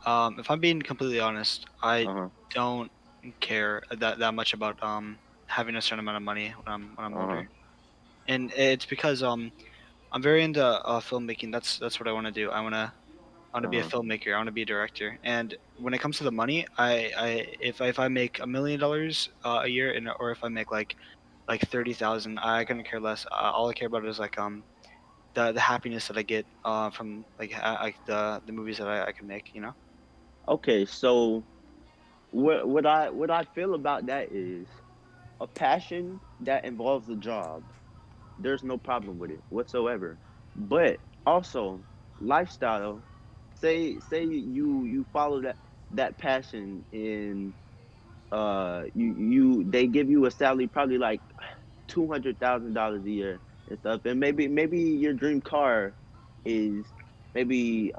Speaker 4: If I'm being completely honest, I
Speaker 5: Uh huh.
Speaker 4: don't care that much about having a certain amount of money when I'm
Speaker 5: Uh huh.
Speaker 4: older, and it's because I'm very into filmmaking. That's what I want to do. I want to
Speaker 5: Uh
Speaker 4: be a
Speaker 5: huh.
Speaker 4: filmmaker. I want to be a director. And when it comes to the money, if I make $1 million a year, and or if I make like 30,000, I couldn't care less. All I care about is like the happiness that I get from like the movies that I can make. You know.
Speaker 5: Okay, so what I feel about that is a passion that involves a job. There's no problem with it whatsoever. But also lifestyle. Say you follow that passion in you they give you a salary probably like $200,000 a year and stuff, and maybe your dream car is maybe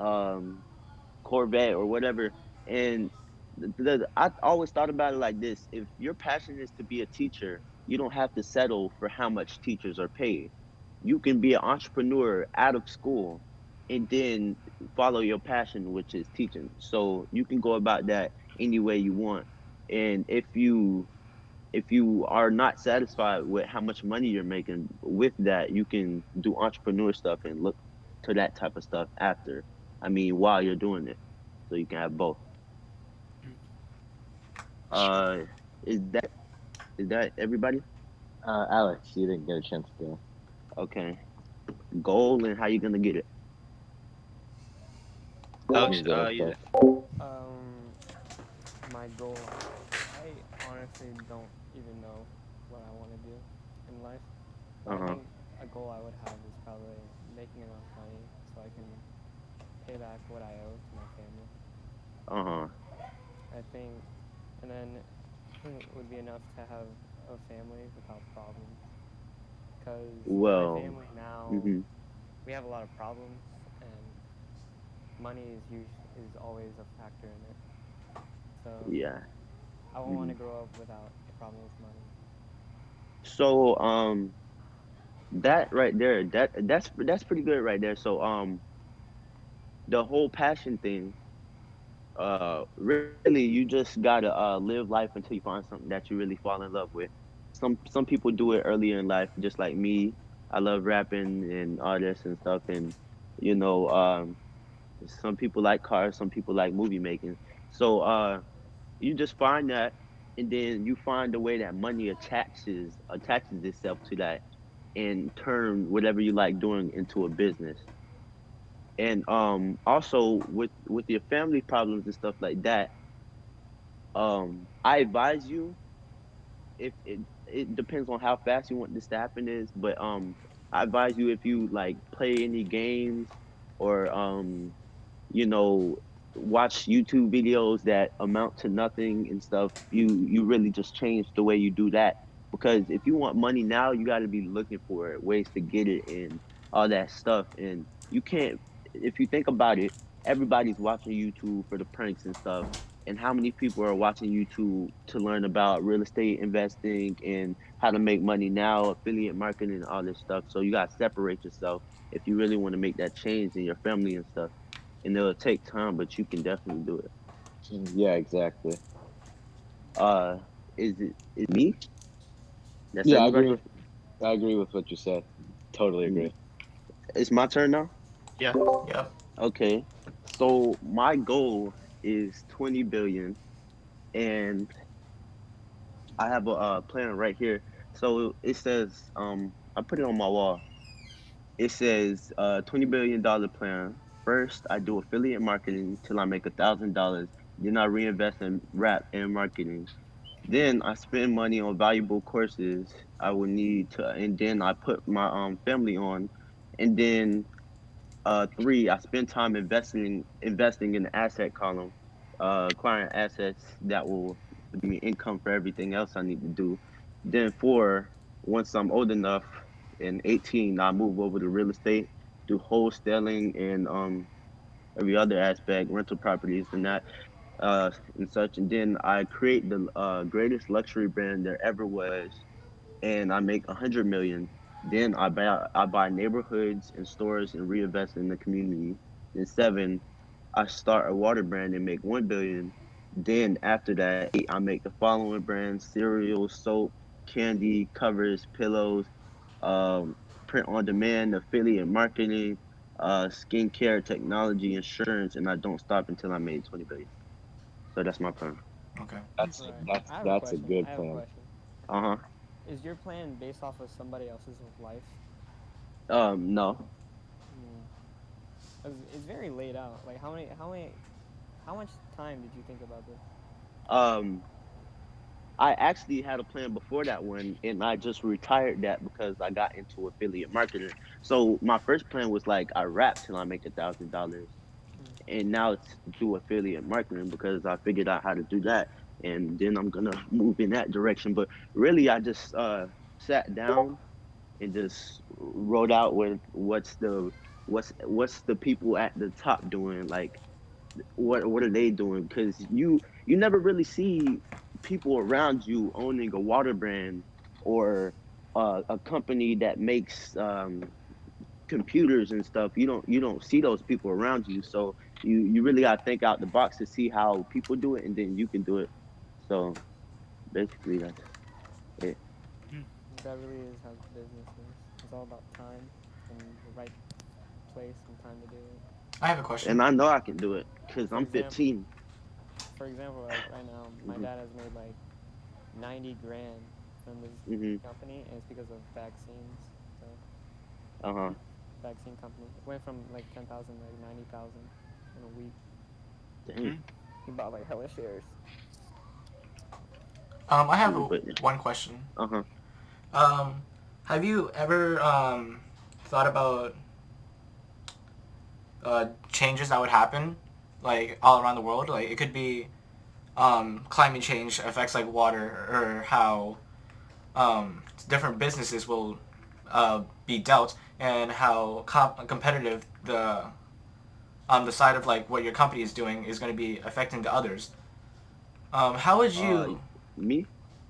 Speaker 5: Corvette or whatever. And I always thought about it like this: if your passion is to be a teacher, you don't have to settle for how much teachers are paid. You can be an entrepreneur out of school and then follow your passion, which is teaching. So you can go about that any way you want. And if you are not satisfied with how much money you're making with that, you can do entrepreneur stuff and look to that type of stuff after. I mean, while you're doing it, so you can have both.
Speaker 4: Mhm. That's true.
Speaker 5: Uh, is that everybody?
Speaker 1: Alex, you didn't get a chance to.
Speaker 5: Okay. Goal and how you gonna get it?
Speaker 1: You
Speaker 4: Alex,
Speaker 1: can go
Speaker 4: you
Speaker 1: first.
Speaker 3: Um, my goal, I honestly don't even know what I want to do in life, but
Speaker 5: Uh
Speaker 3: I
Speaker 5: huh.
Speaker 3: think a goal I would have is probably making enough money so I can pay back what I owe to my family.
Speaker 5: Uh huh.
Speaker 3: I think, and then I think it would be enough to have a family without problems. Because my
Speaker 5: Well.
Speaker 3: family now,
Speaker 5: Mhm.
Speaker 3: we have a lot of problems, and money is always a factor in it. So
Speaker 5: Yeah.
Speaker 3: I won't want to
Speaker 5: Mhm.
Speaker 3: grow up without a problem with money.
Speaker 5: So that right there, that's pretty good right there. So the whole passion thing, really you just gotta live life until you find something that you really fall in love with. Some people do it earlier in life, just like me. I love rapping and all this and stuff, and you know Some people like cars, some people like movie making. So you just find that, and then you find a way that money attaches itself to that, and turn whatever you like doing into a business. And also with your family problems and stuff like that, I advise you, if it depends on how fast you want this to happen is, but I advise you, if you like play any games, or you know, watch YouTube videos that amount to nothing and stuff, you really just change the way you do that. Because if you want money now, you got to be looking for it, ways to get it, and all that stuff. And you can't, if you think about it, everybody's watching YouTube for the pranks and stuff. And how many people are watching YouTube to learn about real estate investing and how to make money now, affiliate marketing, and all this stuff? So you got to separate yourself if you really want to make that change in your family and stuff. And it'll take time, but you can definitely do it.
Speaker 1: Yeah, exactly.
Speaker 5: Uh, is me? That's
Speaker 1: Yeah,
Speaker 5: everybody.
Speaker 1: I agree with what you said. Totally
Speaker 5: Mm.
Speaker 1: agree.
Speaker 5: It's my turn now.
Speaker 4: Yeah.
Speaker 2: Yep.
Speaker 5: Okay. So my goal is 20 billion, and I have a plan right here. So it says, I put it on my wall. It says, $20 billion plan. First, I do affiliate marketing till I make $1,000. Then I reinvest in rap and marketing. Then I spend money on valuable courses I will need to, and then I put my family on, and then three, I spend time investing in the asset column, acquiring assets that will give me income for everything else I need to do. Then four, once I'm old enough, in 18, I move over to real estate, do wholesaling and every other aspect, rental properties and that, and such. And then I create the greatest luxury brand there ever was, and I make 100 million. Then I buy neighborhoods and stores and reinvest in the community. Then seven, I start a water brand and make 1 billion. Then after that, eight, I make the following brands: cereal, soap, candy, covers, pillows, um, print on demand, affiliate marketing, skincare, technology, insurance, and I don't stop until I made 20 billion. So that's my plan.
Speaker 2: Okay.
Speaker 3: Right. I have a
Speaker 1: That's a
Speaker 3: question.
Speaker 1: good
Speaker 3: I have a
Speaker 1: plan.
Speaker 3: question.
Speaker 5: Uh huh.
Speaker 3: Is your plan based off of somebody else's life?
Speaker 5: No.
Speaker 3: Mm. 'Cause it's very laid out. Like how much time did you think about this?
Speaker 5: Um, I actually had a plan before that one, and I just retired that because I got into affiliate marketing. So my first plan was like, I rap till I make $1,000,
Speaker 3: Mm.
Speaker 5: and now it's to do affiliate marketing because I figured out how to do that, and then I'm gonna move in that direction. But really, I just sat down and just wrote out with what's the people at the top doing, like what are they doing? Because you never really see people around you owning a water brand, or a company that makes computers and stuff. You don't see those people around you, so you really got to think out the box to see how people do it, and then you can do it. So basically, that's it.
Speaker 4: Mm.
Speaker 3: That really is how business is. It's all about time and the right place and time to do it.
Speaker 2: I have a question.
Speaker 5: And I know I can do it because
Speaker 3: For
Speaker 5: I'm
Speaker 3: example,
Speaker 5: 15.
Speaker 3: like right now, my
Speaker 5: Hmm.
Speaker 3: dad has made like 90 grand from his
Speaker 5: Hmm.
Speaker 3: company, and it's because of vaccines. So
Speaker 5: Uh huh.
Speaker 3: vaccine company, it went from like 10,000 to like 90,000 in a week.
Speaker 5: Dang.
Speaker 3: He bought like hella shares.
Speaker 2: I have
Speaker 5: But
Speaker 2: one question.
Speaker 5: uh huh.
Speaker 2: Um, have you ever thought about changes that would happen, like all around the world? Like it could be climate change affects like water, or how different businesses will be dealt, and how competitive the side of like what your company is doing is going to be affecting the others. How would
Speaker 5: Uh,
Speaker 2: you?
Speaker 5: me.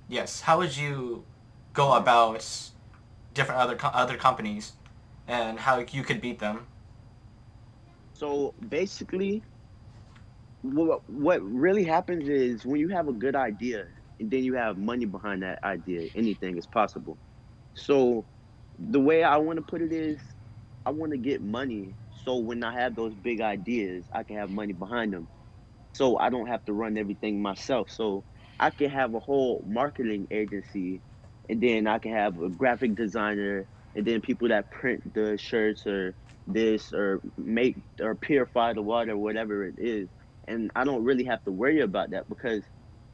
Speaker 2: Yes. How would you go about different other companies, and how you could beat them?
Speaker 5: So basically, what really happens is when you have a good idea and then you have money behind that idea, anything is possible. So the way I want to put it is, I want to get money So when I have those big ideas, I can have money behind them. So I don't have to run everything myself. So I can have a whole marketing agency, and then I can have a graphic designer, and then people that print the shirts or this or make or purify the water, whatever it is. And I don't really have to worry about that because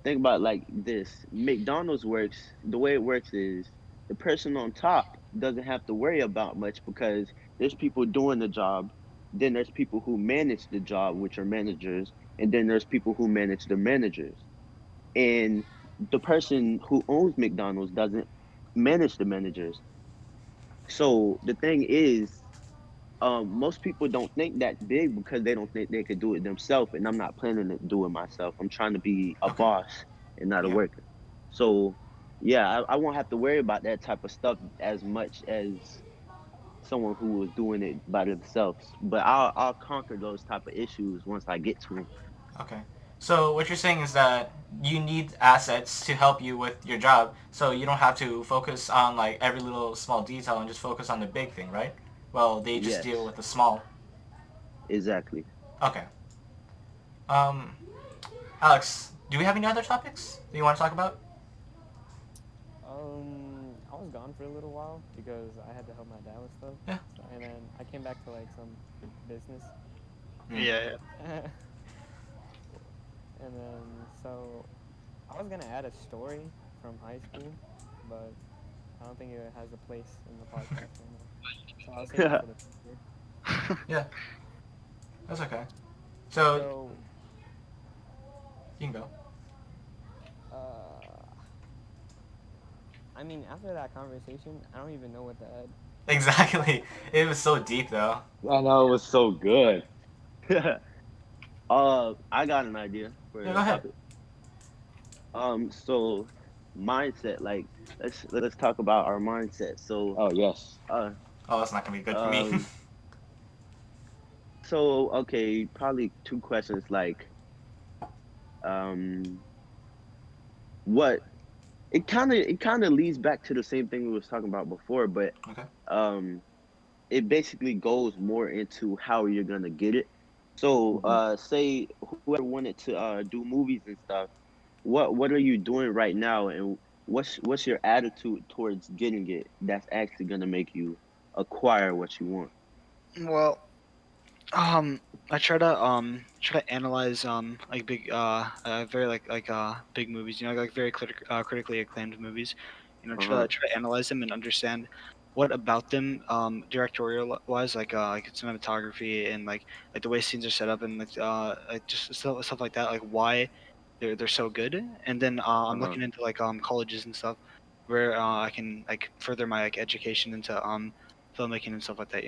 Speaker 5: think about it like this. McDonald's works the way it works is the person on top doesn't have to worry about much because there's people doing the job. Then there's people who manage the job, which are managers, and then there's people who manage the managers. And the person who owns McDonald's doesn't manage the managers. So the thing is, most people don't think that big because they don't think they could do it themselves. And I'm not planning to do it myself. I'm trying to be a
Speaker 2: Okay.
Speaker 5: boss and not a
Speaker 2: Yeah.
Speaker 5: worker. So yeah, I won't have to worry about that type of stuff as much as someone who was doing it by themselves. But I'll conquer those type of issues once I get to them.
Speaker 2: Okay. So what you're saying is that you need assets to help you with your job, so you don't have to focus on like every little small detail and just focus on the big thing, right? Well, they just deal
Speaker 5: Yes,
Speaker 2: with the small.
Speaker 5: exactly.
Speaker 2: Okay. Um, Alex, do we have any other topics that you want to talk about?
Speaker 3: I was gone for a little while because I had to help my dad with stuff.
Speaker 2: Yeah.
Speaker 3: So, and then I came back to like some business.
Speaker 2: Hmm.
Speaker 4: Yeah,
Speaker 3: And then so I was gonna add a story from high school, but I don't think it has a place in the podcast right now. So I'll save it for the future.
Speaker 4: yeah.
Speaker 2: Yeah, that's okay. So
Speaker 3: So
Speaker 2: you can go.
Speaker 3: uh, I mean, after that conversation, I don't even know what to add.
Speaker 2: Exactly. It was so deep though.
Speaker 1: I know it was so good.
Speaker 5: I got an idea for
Speaker 2: Yeah,
Speaker 5: the
Speaker 2: go ahead.
Speaker 5: topic. So mindset, like let's talk about our mindset.
Speaker 1: Oh yes.
Speaker 5: Uh,
Speaker 2: Oh, that's not gonna be good for me.
Speaker 5: um, so okay, probably two questions. Like, um, what it kind of leads back to the same thing we was talking about before, but
Speaker 2: Okay.
Speaker 5: um, it basically goes more into how you're gonna get it. So,
Speaker 1: Hmm.
Speaker 5: say whoever wanted to do movies and stuff, what are you doing right now, and what's your attitude towards getting it? That's actually gonna make you acquire what you want.
Speaker 4: Well, Um, I try to analyze like big very big movies, like very critically acclaimed movies.
Speaker 5: Uh
Speaker 4: Try
Speaker 5: huh.
Speaker 4: to try to analyze them and understand what about them directorial wise, like cinematography and like the way scenes are set up and like just stuff like that, like why they're so good. And then
Speaker 5: Uh
Speaker 4: I'm
Speaker 5: huh.
Speaker 4: looking into like colleges and stuff where I can like further my like education into filmmaking and stuff like that.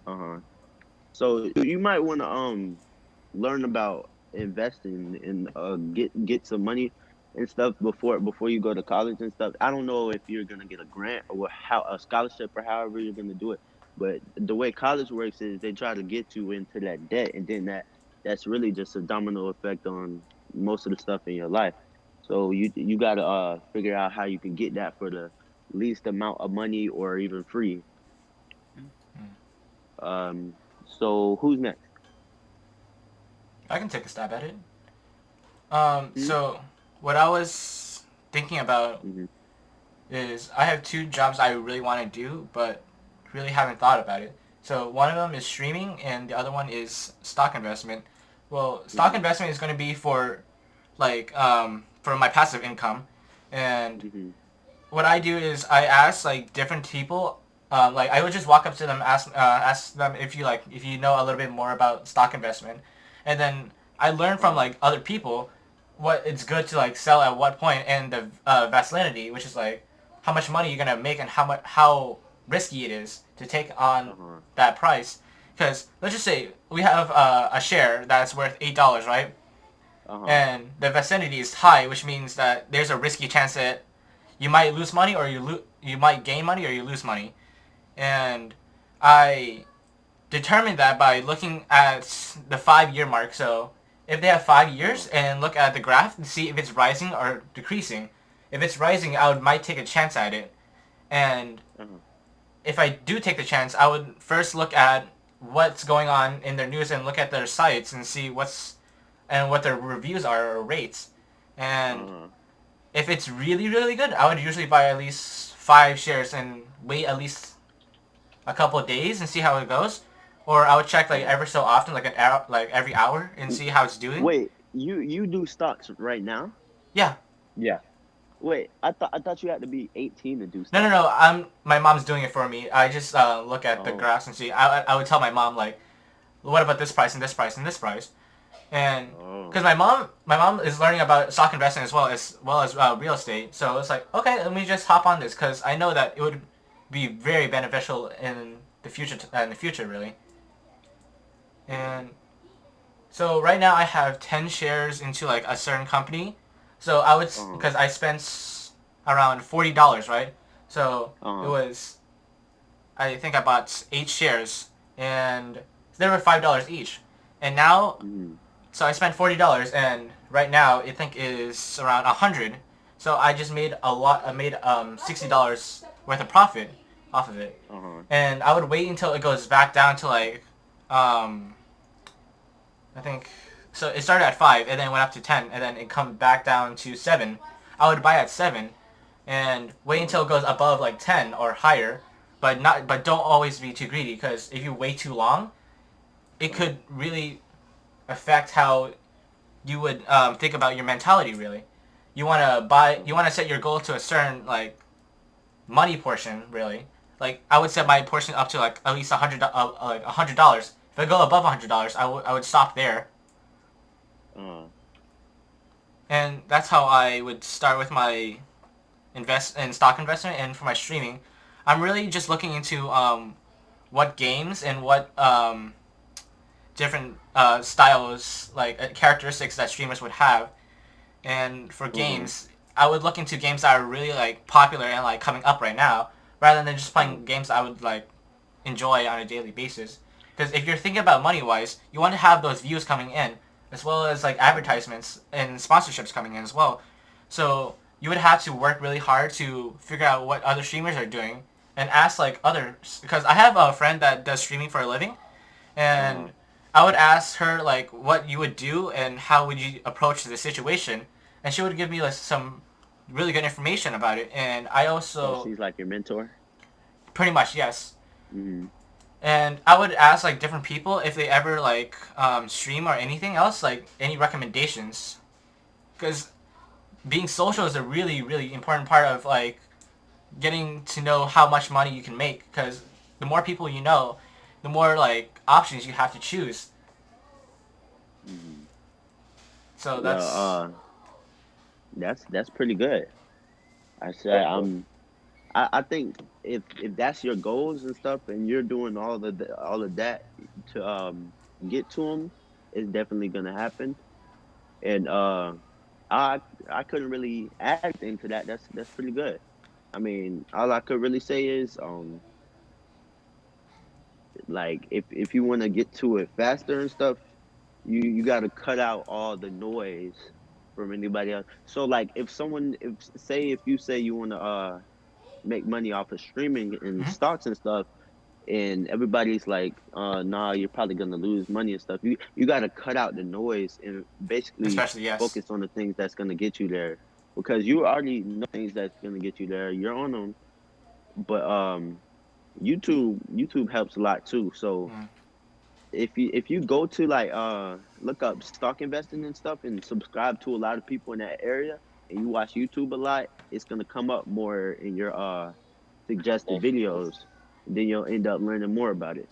Speaker 5: Uh huh. So you might want to learn about investing and get some money and stuff before you go to college and stuff. I don't know if you're gonna get a grant or how a scholarship or however you're gonna do it, but the way college works is they try to get you into that debt, and then that's really just a domino effect on most of the stuff in your life. So you gotta figure out how you can get that for the least amount of money or even free.
Speaker 2: Hmm.
Speaker 5: Um, so who's next?
Speaker 2: I can take a stab at it.
Speaker 5: Hmm?
Speaker 2: So what I was thinking about
Speaker 5: Mm-hmm.
Speaker 2: is I have two jobs I really want to do, but really haven't thought about it. So one of them is streaming, and the other one is stock investment. Well, stock
Speaker 5: Mm-hmm.
Speaker 2: investment is going to be for for my passive income, and
Speaker 5: Mm-hmm.
Speaker 2: what I do is I ask like different people. Like I would just walk up to them, ask them if you know a little bit more about stock investment, and then I learn from
Speaker 5: Uh-huh.
Speaker 2: like other people what it's good to like sell at what point and the volatility, which is like how much money you're gonna make and how risky it is to take on
Speaker 5: Uh-huh.
Speaker 2: that price. Because let's just say we have a share that's worth $8, right?
Speaker 5: Uh-huh.
Speaker 2: And the vicinity is high, which means that there's a risky chance that you might lose money or you might gain money or you lose money. And I determined that by looking at the 5 year mark. So if they have 5 years
Speaker 5: Uh-huh.
Speaker 2: and look at the graph to see if it's rising or decreasing. If it's rising, might take a chance at it. And
Speaker 5: Uh-huh.
Speaker 2: if I do take the chance, I would first look at what's going on in their news and look at their sites and see what their reviews are or rates. And
Speaker 5: Uh-huh.
Speaker 2: if it's really really good, I would usually buy at least 5 shares and wait at least a couple of days and see how it goes. Or I would check like
Speaker 5: Uh-huh.
Speaker 2: ever so often, like an hour, like every hour, and see how it's doing.
Speaker 5: Wait, you do stocks right now?
Speaker 2: Yeah.
Speaker 1: Yeah.
Speaker 5: Wait, I thought you had to be 18 to do
Speaker 2: No, no,
Speaker 5: stocks.
Speaker 2: no. My mom's doing it for me. I just look at the
Speaker 5: Oh,
Speaker 2: graphs and see. I would tell my mom like, what about this price and this price and this price, and because
Speaker 5: oh,
Speaker 2: my mom is learning about stock investing as well as real estate. So it's like, okay, let me just hop on this because I know that it would be very beneficial in the future really. And so right now I have 10 shares into like a certain company. So I would
Speaker 5: uh-huh,
Speaker 2: because I spent around $40, right? So it
Speaker 5: uh-huh.
Speaker 2: was I think I bought 8 shares and they were $5 each. And now
Speaker 5: Mm-hmm.
Speaker 2: so I spent $40 and right now I think it is around 100. So I just made a lot. I made $60 worth of profit off of it.
Speaker 5: Uh-huh.
Speaker 2: And I would wait until it goes back down to like um I think so. It started at 5 and then went up to 10 and then it come back down to 7. I would buy at 7 and wait
Speaker 5: Uh-huh.
Speaker 2: until it goes above like 10 or higher, but don't always be too greedy because if you wait too long, it
Speaker 5: Uh-huh.
Speaker 2: could really affect how you would think about your mentality. Really, you
Speaker 5: Uh-huh.
Speaker 2: want to set your goal to a certain like money portion. Really, like I would set my portion up to like at least like $100. If I go above $100, I would stop there.
Speaker 5: Uh-huh.
Speaker 2: And that's how I would start with my invest in stock investment. And for my streaming, I'm really just looking into what games and what different styles, like characteristics that streamers would have. And for
Speaker 5: Uh-huh.
Speaker 2: games, I would look into games that are really like popular and like coming up right now, rather than just
Speaker 5: Uh-huh.
Speaker 2: playing games I would like enjoy on a daily basis. Because if you're thinking about money wise, you want to have those views coming in, as well as like
Speaker 5: Uh-huh.
Speaker 2: advertisements and sponsorships coming in as well. So you would have to work really hard to figure out what other streamers are doing and ask like others. Because I have a friend that does streaming for a living,
Speaker 5: Uh-huh.
Speaker 2: and I would ask her like what you would do and how would you approach the situation, and she would give me like some really good information about it. And I
Speaker 5: So
Speaker 2: also
Speaker 5: she's like your mentor?
Speaker 2: pretty much yes.
Speaker 5: Mm-hmm.
Speaker 2: And I would ask like different people if they ever like stream or anything else, like any recommendations, because being social is a really really important part of like getting to know how much money you can make. Because the more people you know, the more like options you have to choose.
Speaker 5: Mm-hmm.
Speaker 2: So
Speaker 5: Well,
Speaker 2: that's
Speaker 5: that's pretty good. I say
Speaker 1: That's cool.
Speaker 5: I think if that's your goals and stuff, and you're doing all of that to get to them, it's definitely gonna happen. And I I couldn't really add anything to that. That's pretty good. I mean, all I could really say is like if you want to get to it faster and stuff, you got to cut out all the noise from anybody else. So like if say if you say you want to make money off of streaming and
Speaker 2: mhm.
Speaker 5: stocks and stuff, and everybody's like nah, you're probably gonna lose money and stuff, you got to cut out the noise and basically
Speaker 2: Especially yes.
Speaker 5: focus on the things that's gonna get you there, because you already know things that's gonna get you there, you're on them. But YouTube helps a lot too. So
Speaker 2: Mm.
Speaker 5: if you go to like look up stock investing and stuff and subscribe to a lot of people in that area, and you watch YouTube a lot, it's gonna come up more in your suggested videos. Then you'll end up learning more about it.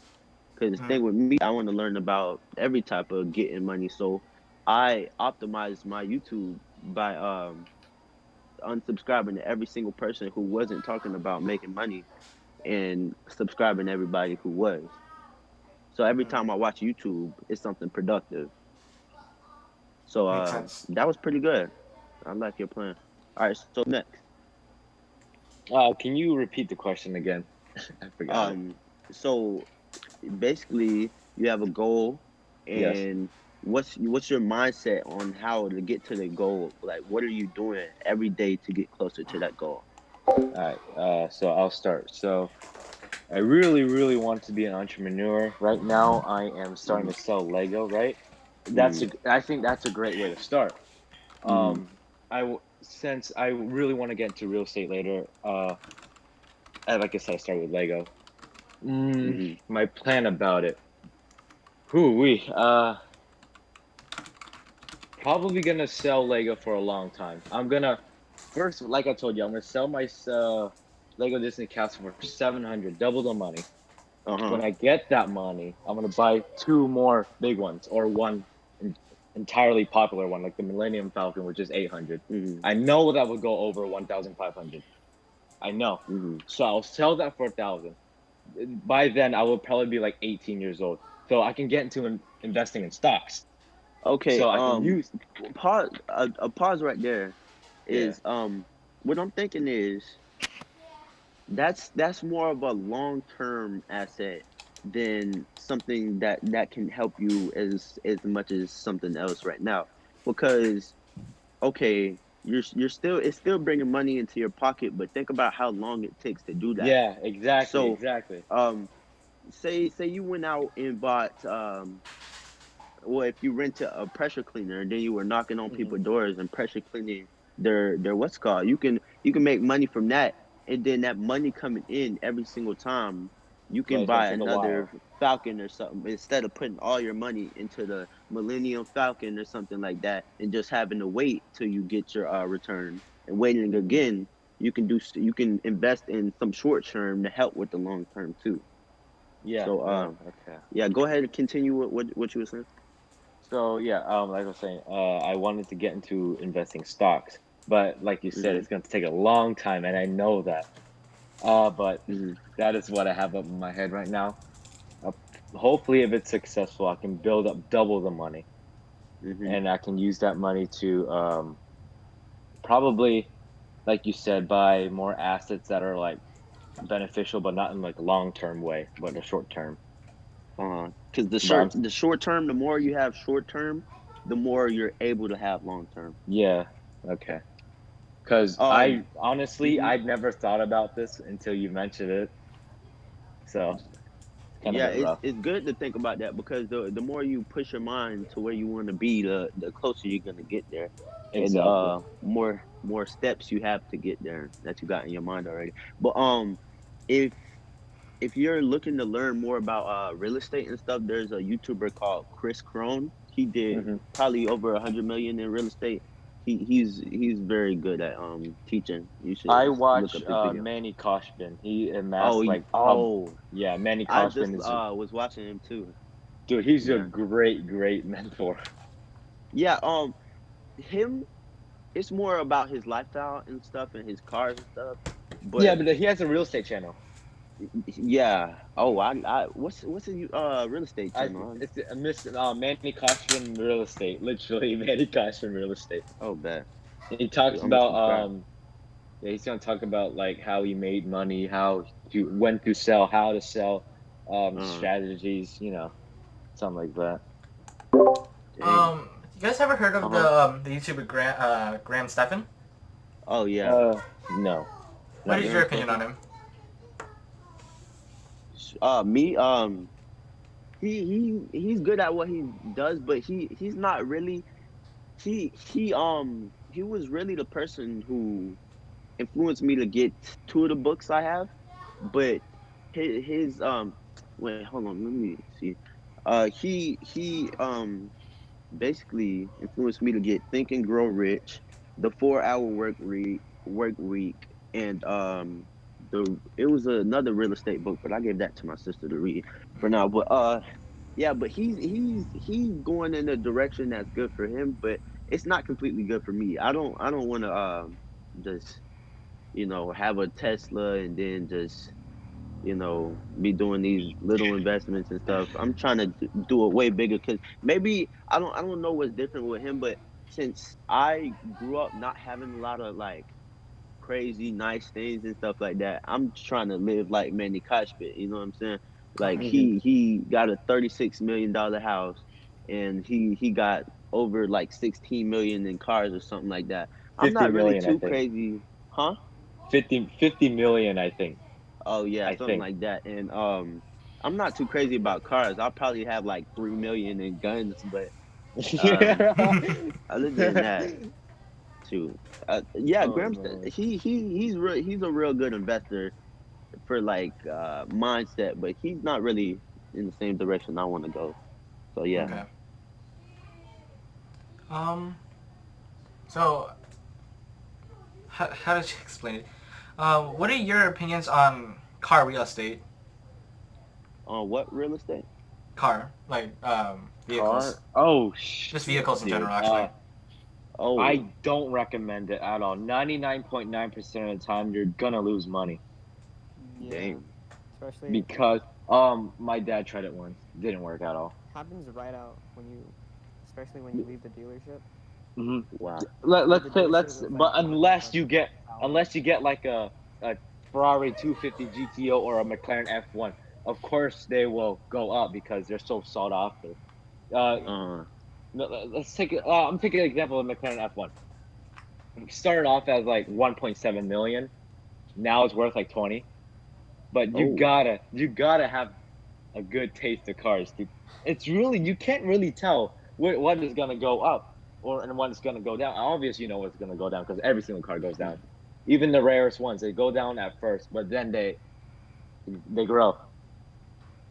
Speaker 5: Because the
Speaker 2: Mm.
Speaker 5: thing with me, I want to learn about every type of getting money. So I optimized my YouTube by unsubscribing to every single person who wasn't talking about making money and subscribing to everybody who was. So every
Speaker 2: Mm.
Speaker 5: time I watch YouTube, it's something productive. So
Speaker 2: Makes sense.
Speaker 5: that was pretty good. I like your plan. All right, so next.
Speaker 1: Can you repeat the question again? I forgot it.
Speaker 5: Um so basically you have a goal,
Speaker 1: Yes.
Speaker 5: and what's your mindset on how to get to the goal? Like what are you doing every day to get closer to that goal?
Speaker 1: All right. So I'll start. So I really, really want to be an entrepreneur. Right now, I am starting
Speaker 5: Mhm.
Speaker 1: to sell Lego. Right,
Speaker 5: Mhm.
Speaker 1: I think that's a great way to start.
Speaker 5: Mhm.
Speaker 1: Since I really want to get into real estate later. Like I said, I started with Lego.
Speaker 5: Mhm.
Speaker 1: My plan about it. Whoo wee. Probably gonna sell Lego for a long time. I'm gonna first, like I told you, I'm gonna sell my Lego Disney Castle for 700, double the money.
Speaker 5: Uh
Speaker 1: When
Speaker 5: huh.
Speaker 1: I get that money, I'm gonna buy two more big ones or one entirely popular one, like the Millennium Falcon, which is 800.
Speaker 5: Mhm.
Speaker 1: I know that would go over 1,500. I know.
Speaker 5: Mhm.
Speaker 1: So I'll sell that for 1,000. By then, I will probably be like 18 years old, so I can get into investing in stocks.
Speaker 5: Okay.
Speaker 1: So I can use.
Speaker 5: Pause. A pause right there.
Speaker 1: Yeah.
Speaker 5: Is what I'm thinking is that's more of a long term asset than something that can help you as much as something else right now, because okay, you're still it's still bringing money into your pocket, but think about how long it takes to do that.
Speaker 1: Yeah. Exactly.
Speaker 5: So
Speaker 1: Exactly.
Speaker 5: um say you went out and bought well, if you rent a pressure cleaner and then you were knocking on
Speaker 1: Hmm.
Speaker 5: people's doors and pressure cleaning their what's it called, you can make money from that, and then that money coming in every single time, you
Speaker 1: But
Speaker 5: can
Speaker 1: it's gonna
Speaker 5: buy
Speaker 1: take a
Speaker 5: another
Speaker 1: while.
Speaker 5: Falcon or something instead of putting all your money into the Millennium Falcon or something like that and just having to wait till you get your return and waiting
Speaker 1: Hmm.
Speaker 5: again. You can invest in some short term to help with the long term too.
Speaker 1: Yeah.
Speaker 5: So
Speaker 1: Yeah. Okay.
Speaker 5: yeah, go ahead and continue with what you were saying.
Speaker 1: So yeah, like I was saying, I wanted to get into investing stocks, but like you said,
Speaker 5: Hmm.
Speaker 1: it's gonna take a long time, and I know that. But
Speaker 5: Hmm.
Speaker 1: that is what I have up in my head right now. Uh, Hopefully, if it's successful, I can build up double the money,
Speaker 5: Hmm.
Speaker 1: and I can use that money to probably, like you said, buy more assets that are like beneficial, but not in like a long term way, but a short term.
Speaker 5: Because
Speaker 1: But I'm
Speaker 5: the short term, the more you have short term, the more you're able to have long term.
Speaker 1: yeah, okay. Because
Speaker 5: Um,
Speaker 1: I honestly,
Speaker 5: hmm
Speaker 1: I'd never thought about this until you mentioned it, so kind of
Speaker 5: yeah,
Speaker 1: bit rough.
Speaker 5: it's good to think about that because the more you push your mind to where you want to be, the closer you're gonna get there, and
Speaker 1: Exactly.
Speaker 5: more steps you have to get there that you got in your mind already. But if if you're looking to learn more about real estate and stuff, there's a YouTuber called Chris Crone. He did
Speaker 1: Hmm.
Speaker 5: probably over 100 million in real estate. He's very good at teaching. You should
Speaker 1: I
Speaker 5: look
Speaker 1: watch
Speaker 5: up his video.
Speaker 1: Manny Koshbin. He
Speaker 5: Oh,
Speaker 1: amassed like yeah, Manny
Speaker 5: I just
Speaker 1: Koshbin is
Speaker 5: was watching him too.
Speaker 1: dude. He's a
Speaker 5: Yeah,
Speaker 1: great, great mentor.
Speaker 5: yeah. Him. It's more about his lifestyle and stuff and his cars and stuff.
Speaker 1: Yeah,
Speaker 5: But
Speaker 1: but he has a real estate channel.
Speaker 5: yeah. Oh, I what's his real estate channel?
Speaker 1: It's Miss Manny Koshbin Real Estate. Literally, Manny Koshbin Real Estate.
Speaker 5: Oh, bad.
Speaker 1: He talks
Speaker 5: I'm gonna
Speaker 1: about
Speaker 5: subscribe.
Speaker 1: yeah, he's gonna talk about like how he made money, when to sell, how to sell,
Speaker 5: Uh,
Speaker 1: strategies, something like that.
Speaker 5: dang.
Speaker 2: You guys ever heard
Speaker 5: Uh
Speaker 2: of
Speaker 5: huh.
Speaker 2: the YouTuber Graham Stephan?
Speaker 5: Oh yeah.
Speaker 1: No,
Speaker 2: What
Speaker 1: not
Speaker 2: is your
Speaker 5: Graham
Speaker 2: opinion on
Speaker 5: Stephan.
Speaker 2: him?
Speaker 5: Me. He's good at what he does, but he's not really. He was really the person who influenced me to get two of the books I have, but his wait, hold on, let me see. He basically influenced me to get Think and Grow Rich, the 4 Hour Work Week, and the it was another real estate book, but I gave that to my sister to read for now. But yeah, but he's going in a direction that's good for him, but it's not completely good for me. I don't want to just have a Tesla and then just be doing these little investments and stuff. I'm trying to do it way bigger because maybe I don't know what's different with him, but since I grew up not having a lot of like crazy nice things and stuff like that, I'm trying to live like Manny Kashbit. You know what I'm saying? Like
Speaker 1: hmm
Speaker 5: he got a $36 million house, and he got over like 16 million in cars or something like that. I'm
Speaker 1: 50
Speaker 5: not really
Speaker 1: million, I
Speaker 5: too
Speaker 1: think.
Speaker 5: crazy, huh?
Speaker 1: 50 million, I think.
Speaker 5: Oh yeah,
Speaker 1: I
Speaker 5: something
Speaker 1: think.
Speaker 5: like that. And I'm not too crazy about cars. I'll probably have like 3 million in guns, but um,
Speaker 1: Yeah.
Speaker 5: other than that, shoot, yeah,
Speaker 1: Oh
Speaker 5: Graham's
Speaker 1: man.
Speaker 5: he's a real good investor for like mindset, but he's not really in the same direction I want to go. So yeah,
Speaker 2: Okay. Um. So, how did you explain it? What are your opinions on car real estate?
Speaker 5: on what real estate?
Speaker 2: Car, like vehicles,
Speaker 1: Car? Oh
Speaker 2: just
Speaker 1: shit,
Speaker 2: vehicles in
Speaker 1: dude.
Speaker 2: general, actually.
Speaker 5: Oh,
Speaker 1: I don't recommend it at all. 99.9% of the time, you're gonna lose money
Speaker 3: Yeah,
Speaker 5: dang.
Speaker 3: especially
Speaker 1: because my dad tried it once, didn't work at all.
Speaker 3: happens right out when you, especially when you leave the dealership.
Speaker 1: Hmm.
Speaker 5: Wow.
Speaker 3: Leave
Speaker 1: Let's
Speaker 3: the
Speaker 1: say
Speaker 3: dealership
Speaker 1: let's,
Speaker 3: with
Speaker 1: but
Speaker 3: like like
Speaker 1: unless you
Speaker 3: 1,000.
Speaker 1: get like a Ferrari 250 GTO or a McLaren F1, of course they will go up because they're so sought after. Uh,
Speaker 3: Yeah.
Speaker 5: Uh
Speaker 1: let's take. I'm taking an example of McLaren F1. It started off as like 1.7 million. Now it's worth like 20. But
Speaker 5: oh.
Speaker 1: you gotta have a good taste of cars. It's really you can't really tell what is gonna go up or and what is gonna go down. Obviously, you know what's gonna go down because every single car goes down. Even the rarest ones, they go down at first, but then they grow.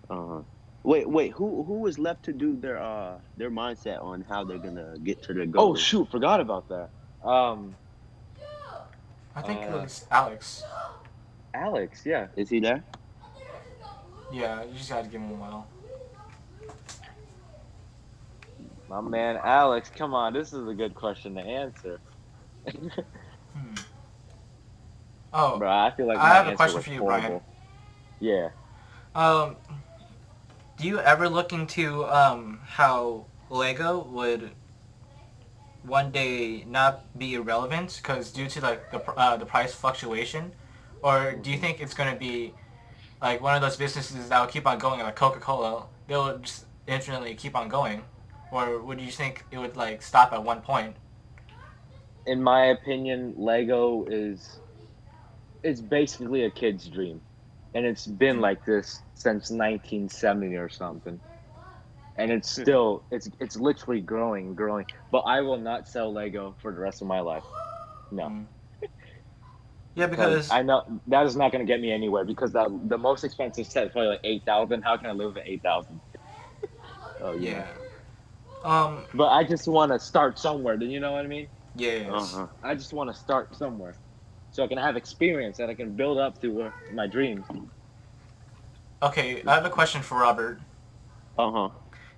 Speaker 5: Uh wait. Who was left to do their mindset on how they're gonna get to their
Speaker 1: Oh
Speaker 5: goals?
Speaker 1: shoot, forgot about that. Um,
Speaker 2: I think it
Speaker 1: uh,
Speaker 2: was Alex.
Speaker 1: Alex, yeah,
Speaker 5: Is he there?
Speaker 2: Yeah, you just gotta give him a while.
Speaker 1: my man Alex. Come on, this is a good question to answer.
Speaker 2: Hmm. Oh,
Speaker 1: Bro, I feel like
Speaker 2: I
Speaker 1: my
Speaker 2: have a
Speaker 1: answer
Speaker 2: question
Speaker 1: was
Speaker 2: for you, Brian.
Speaker 1: horrible. Yeah.
Speaker 2: Um, do you ever look into how Lego would one day not be irrelevant because due to like the price fluctuation, or do you
Speaker 1: Hmm.
Speaker 2: think it's gonna be like one of those businesses that will keep on going, like Coca-Cola? They'll just infinitely keep on going, or would you think it would like stop at one point?
Speaker 1: In my opinion, Lego is it's basically a kid's dream, and it's been
Speaker 2: Mm.
Speaker 1: like this since 1970 or something. And it's still it's literally growing, growing. But I will not sell Lego for the rest of my life. No,
Speaker 2: Mm. Yeah,
Speaker 1: because
Speaker 2: because
Speaker 1: I know that is not going to get me anywhere. Because the most expensive set is probably like 8,000. How can I live with 8,000?
Speaker 5: Oh yeah.
Speaker 2: yeah, um,
Speaker 1: But I just want to start somewhere. Do you know what I mean?
Speaker 2: yes.
Speaker 5: Uh-huh.
Speaker 1: I just want to start somewhere so I can have experience that I can build up to my dreams.
Speaker 2: Okay, I have a question for Robert.
Speaker 5: Uh-huh.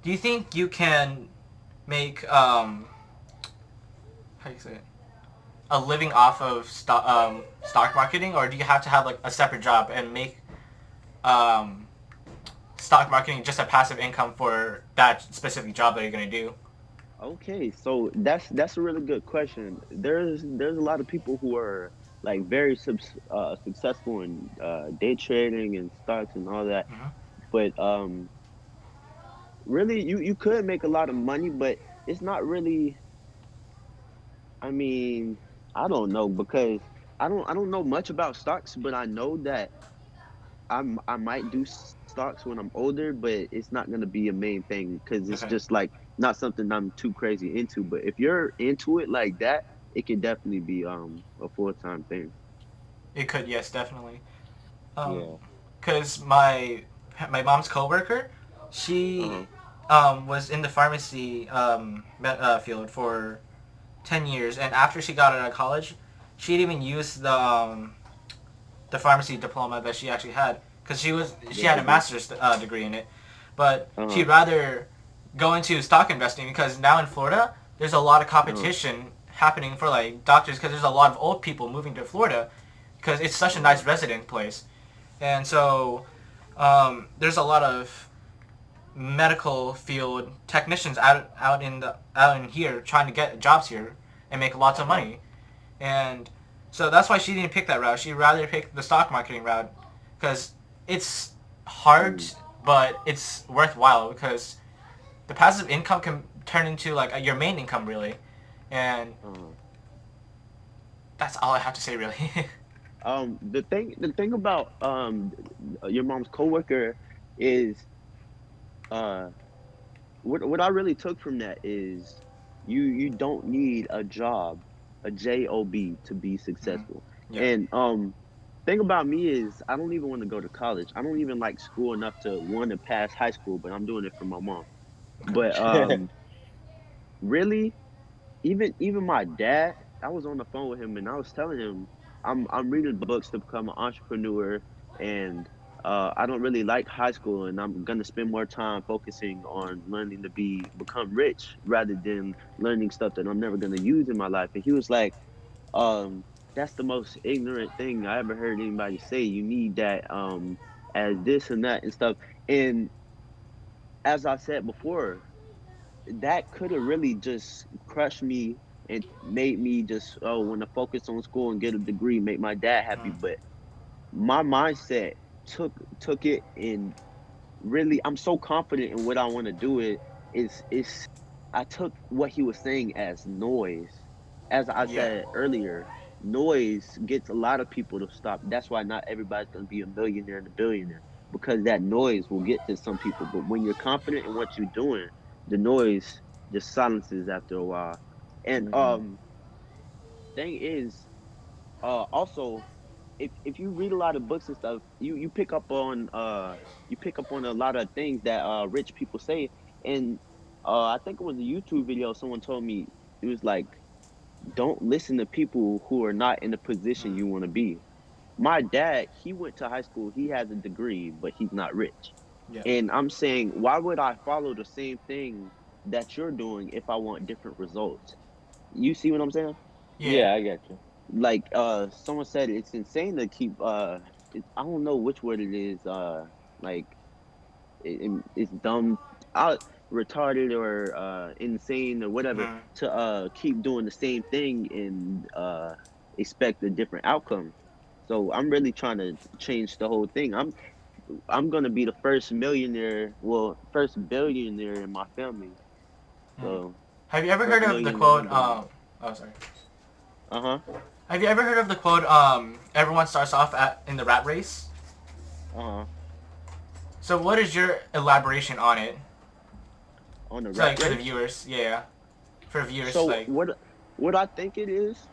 Speaker 2: Do you think you can make how do you say it? A living off of stock marketing, or do you have to have like a separate job and make um, stock marketing just a passive income for that specific job that you're gonna do?
Speaker 5: Okay, so that's a really good question. There's a lot of people who are like very successful in day trading and stocks and all that,
Speaker 2: Hmm.
Speaker 5: but really you could make a lot of money, but it's not really. I mean, I don't know because I don't know much about stocks, but I know that I might do stocks when I'm older, but it's not gonna be a main thing because it's
Speaker 2: Okay,
Speaker 5: just like not something I'm too crazy into. But if you're into it like that, it can definitely be a full-time thing.
Speaker 2: it could, yes, definitely.
Speaker 1: Yeah.
Speaker 2: Because my mom's coworker, she
Speaker 5: Uh-huh.
Speaker 2: was in the pharmacy field for 10 years, and after she got out of college, she didn't even use the pharmacy diploma that she actually had because she
Speaker 5: The
Speaker 2: had a
Speaker 5: degree.
Speaker 2: master's degree in it, but
Speaker 5: Uh-huh.
Speaker 2: she'd rather go into stock investing because now in Florida there's a lot of
Speaker 5: Uh-huh.
Speaker 2: competition happening for like doctors because there's a lot of old people moving to Florida because it's such a
Speaker 5: Uh-huh.
Speaker 2: nice resident place, and so there's a lot of medical field technicians out in here trying to get jobs here and make lots of
Speaker 5: Uh-huh.
Speaker 2: money. And so that's why she didn't pick that route. She'd rather pick the stock marketing route because it's hard,
Speaker 5: Mm.
Speaker 2: but it's worthwhile because the passive income can turn into like your main income really. And
Speaker 5: Uh-huh.
Speaker 2: that's all I have to say really.
Speaker 5: The thing about your mom's coworker is uh what I really took from that is you don't need a job to be
Speaker 2: Mm.
Speaker 5: successful.
Speaker 2: Yeah.
Speaker 5: And thing about me is I don't even want to go to college. I don't even like school enough to want to pass high school, but I'm doing it for my mom.
Speaker 2: Okay.
Speaker 5: But really, even my dad, I was on the phone with him and I was telling him I'm reading books to become an entrepreneur, and I don't really like high school, and I'm gonna spend more time focusing on learning to become rich rather than learning stuff that I'm never gonna use in my life. And he was like, um, that's the most ignorant thing I ever heard anybody say. You need that as this and that and stuff. And as I said before, that could have really just crushed me and made me just want to focus on school and get a degree, make my dad happy.
Speaker 2: Mm.
Speaker 5: But my mindset took it, and really I'm so confident in what I want to do. Is I took what he was saying as noise. As I
Speaker 2: Yeah.
Speaker 5: said earlier, noise gets a lot of people to stop. That's why not everybody's going to be a millionaire and a billionaire, because that noise will get to some people. But when you're confident in what you're doing, the noise just silences after a while. And
Speaker 1: Hmm.
Speaker 5: thing is, also, if you read a lot of books and stuff, you pick up on a lot of things that rich people say. And I think it was a YouTube video. Someone told me it was like, don't listen to people who are not in the position
Speaker 2: Mm.
Speaker 5: you want to be. My dad, he went to high school. He has a degree, but he's not rich.
Speaker 2: Yeah.
Speaker 5: And I'm saying, why would I follow the same thing that you're doing if I want different results? You see what I'm saying?
Speaker 2: Yeah.
Speaker 1: Yeah, I get you.
Speaker 5: Like someone said it's insane to keep I don't know which word it is, like it's dumb, uh, retarded, or insane, or whatever,
Speaker 2: Mm.
Speaker 5: to keep doing the same thing and expect a different outcome. So I'm really trying to change the whole thing. I'm gonna be the first millionaire, well, first billionaire in my family.
Speaker 2: Mm.
Speaker 5: So
Speaker 2: Have you ever
Speaker 5: first
Speaker 2: heard of the
Speaker 5: millionaire
Speaker 2: quote?
Speaker 5: and billionaire.
Speaker 2: Oh, sorry.
Speaker 5: Uh-huh.
Speaker 2: Have you ever heard of the quote? Everyone starts off in the rat race.
Speaker 5: Uh-huh.
Speaker 2: So, what is your elaboration on it?
Speaker 5: On the
Speaker 2: So,
Speaker 5: rat
Speaker 2: like for the
Speaker 5: race.
Speaker 2: viewers, yeah, for viewers,
Speaker 5: So
Speaker 2: like,
Speaker 5: what I think it is,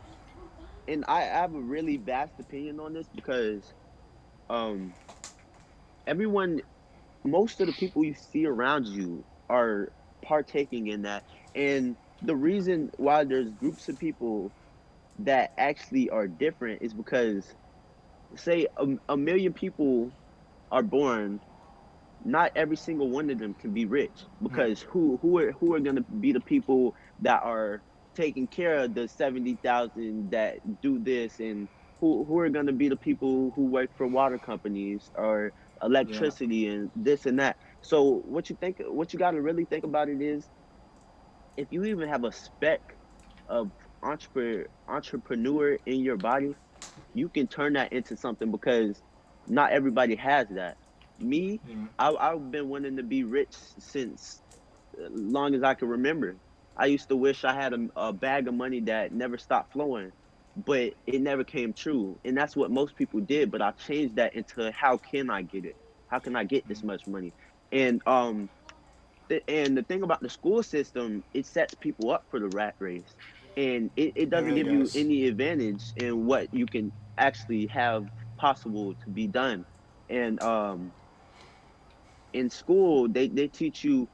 Speaker 5: and I have a really vast opinion on this, because um everyone, most of the people you see around you are partaking in that. And the reason why there's groups of people that actually are different is because, say a million people are born, not every single one of them can be rich,
Speaker 2: mm,
Speaker 5: because who are going to be the people that are taking care of the 70,000 that do this, and who are going to be the people who work for water companies or
Speaker 2: yeah,
Speaker 5: electricity and this and that. So what you got to really think about it is, if you even have a speck of entrepreneur in your body, you can turn that into something, because not everybody has that. Me,
Speaker 2: mm,
Speaker 5: I've been wanting to be rich since long as I can remember. I used to wish I had a bag of money that never stopped flowing, but it never came true. And that's what most people did. But I changed that into, how can I get it? How can I get
Speaker 2: mm,
Speaker 5: this much money? And and the thing about the school system, it sets people up for the rat race, and it
Speaker 2: it
Speaker 5: doesn't
Speaker 2: really
Speaker 5: give you
Speaker 2: does.
Speaker 5: any advantage in what you can actually have possible to be done. And in school, they teach you,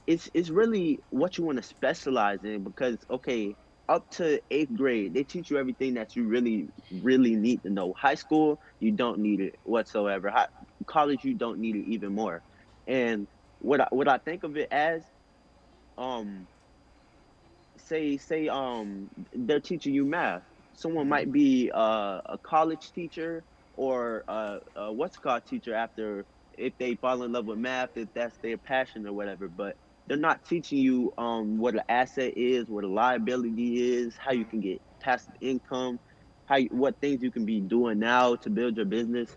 Speaker 5: it's really what you want to specialize in, because okay, up to eighth grade they teach you everything that you really need to know. High school, you don't need it whatsoever. College, you don't need it even more. And what I think of it as, um say they're teaching you math. Someone
Speaker 2: Mm,
Speaker 5: might be a college teacher, or what's it called teacher, after, if they fall in love with math, if that's their passion or whatever. But they're not teaching you what an asset is, what a liability is, how you
Speaker 2: mm,
Speaker 5: can get passive income, what things you can be doing now to build your business.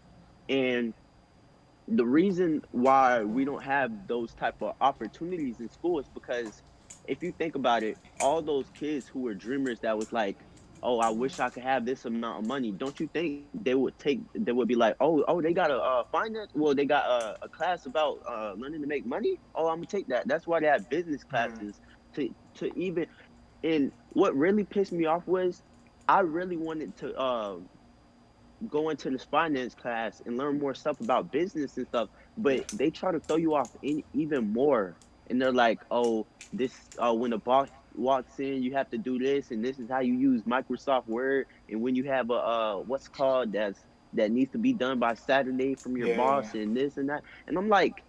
Speaker 5: And the reason why we don't have those type of opportunities in school is because, if you think about it, all those kids who were dreamers, that was like oh, I wish I could have this amount of money. Don't you think they would be like, oh, they got a finance, well, they got a class about learning to make money. Oh, I'm gonna take that. That's why they have business
Speaker 2: Mm,
Speaker 5: classes to even. And what really pissed me off was I really wanted to go into this finance class and learn more stuff about business and stuff,
Speaker 2: yeah,
Speaker 5: but they try to throw you off even more. And they're like, oh, this when a boss walks in, you have to do this, and this is how you use Microsoft Word. And when you have a what's called that needs to be done by Saturday from your
Speaker 2: yeah, yeah, yeah.
Speaker 5: boss, and this and that. And I'm like,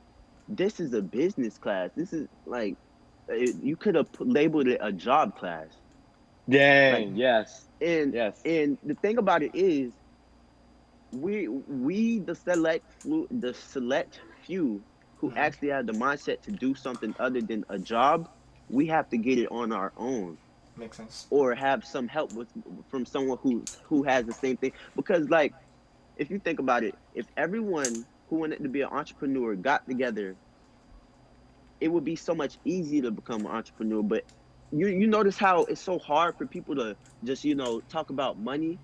Speaker 5: this is a business class. This is like you could have labeled it a job class. Like,
Speaker 1: Dang. Yes.
Speaker 5: and
Speaker 1: Yes.
Speaker 5: the thing about it is we the select few who
Speaker 2: Mm,
Speaker 5: actually have the mindset to do something other than a job, we have to get it on our own
Speaker 2: makes sense.
Speaker 5: or have some help with from someone who has the same thing. Because like, if you think about it, if everyone who wanted to be an entrepreneur got together, it would be so much easier to become an entrepreneur. But you notice how it's so hard for people to just talk about money.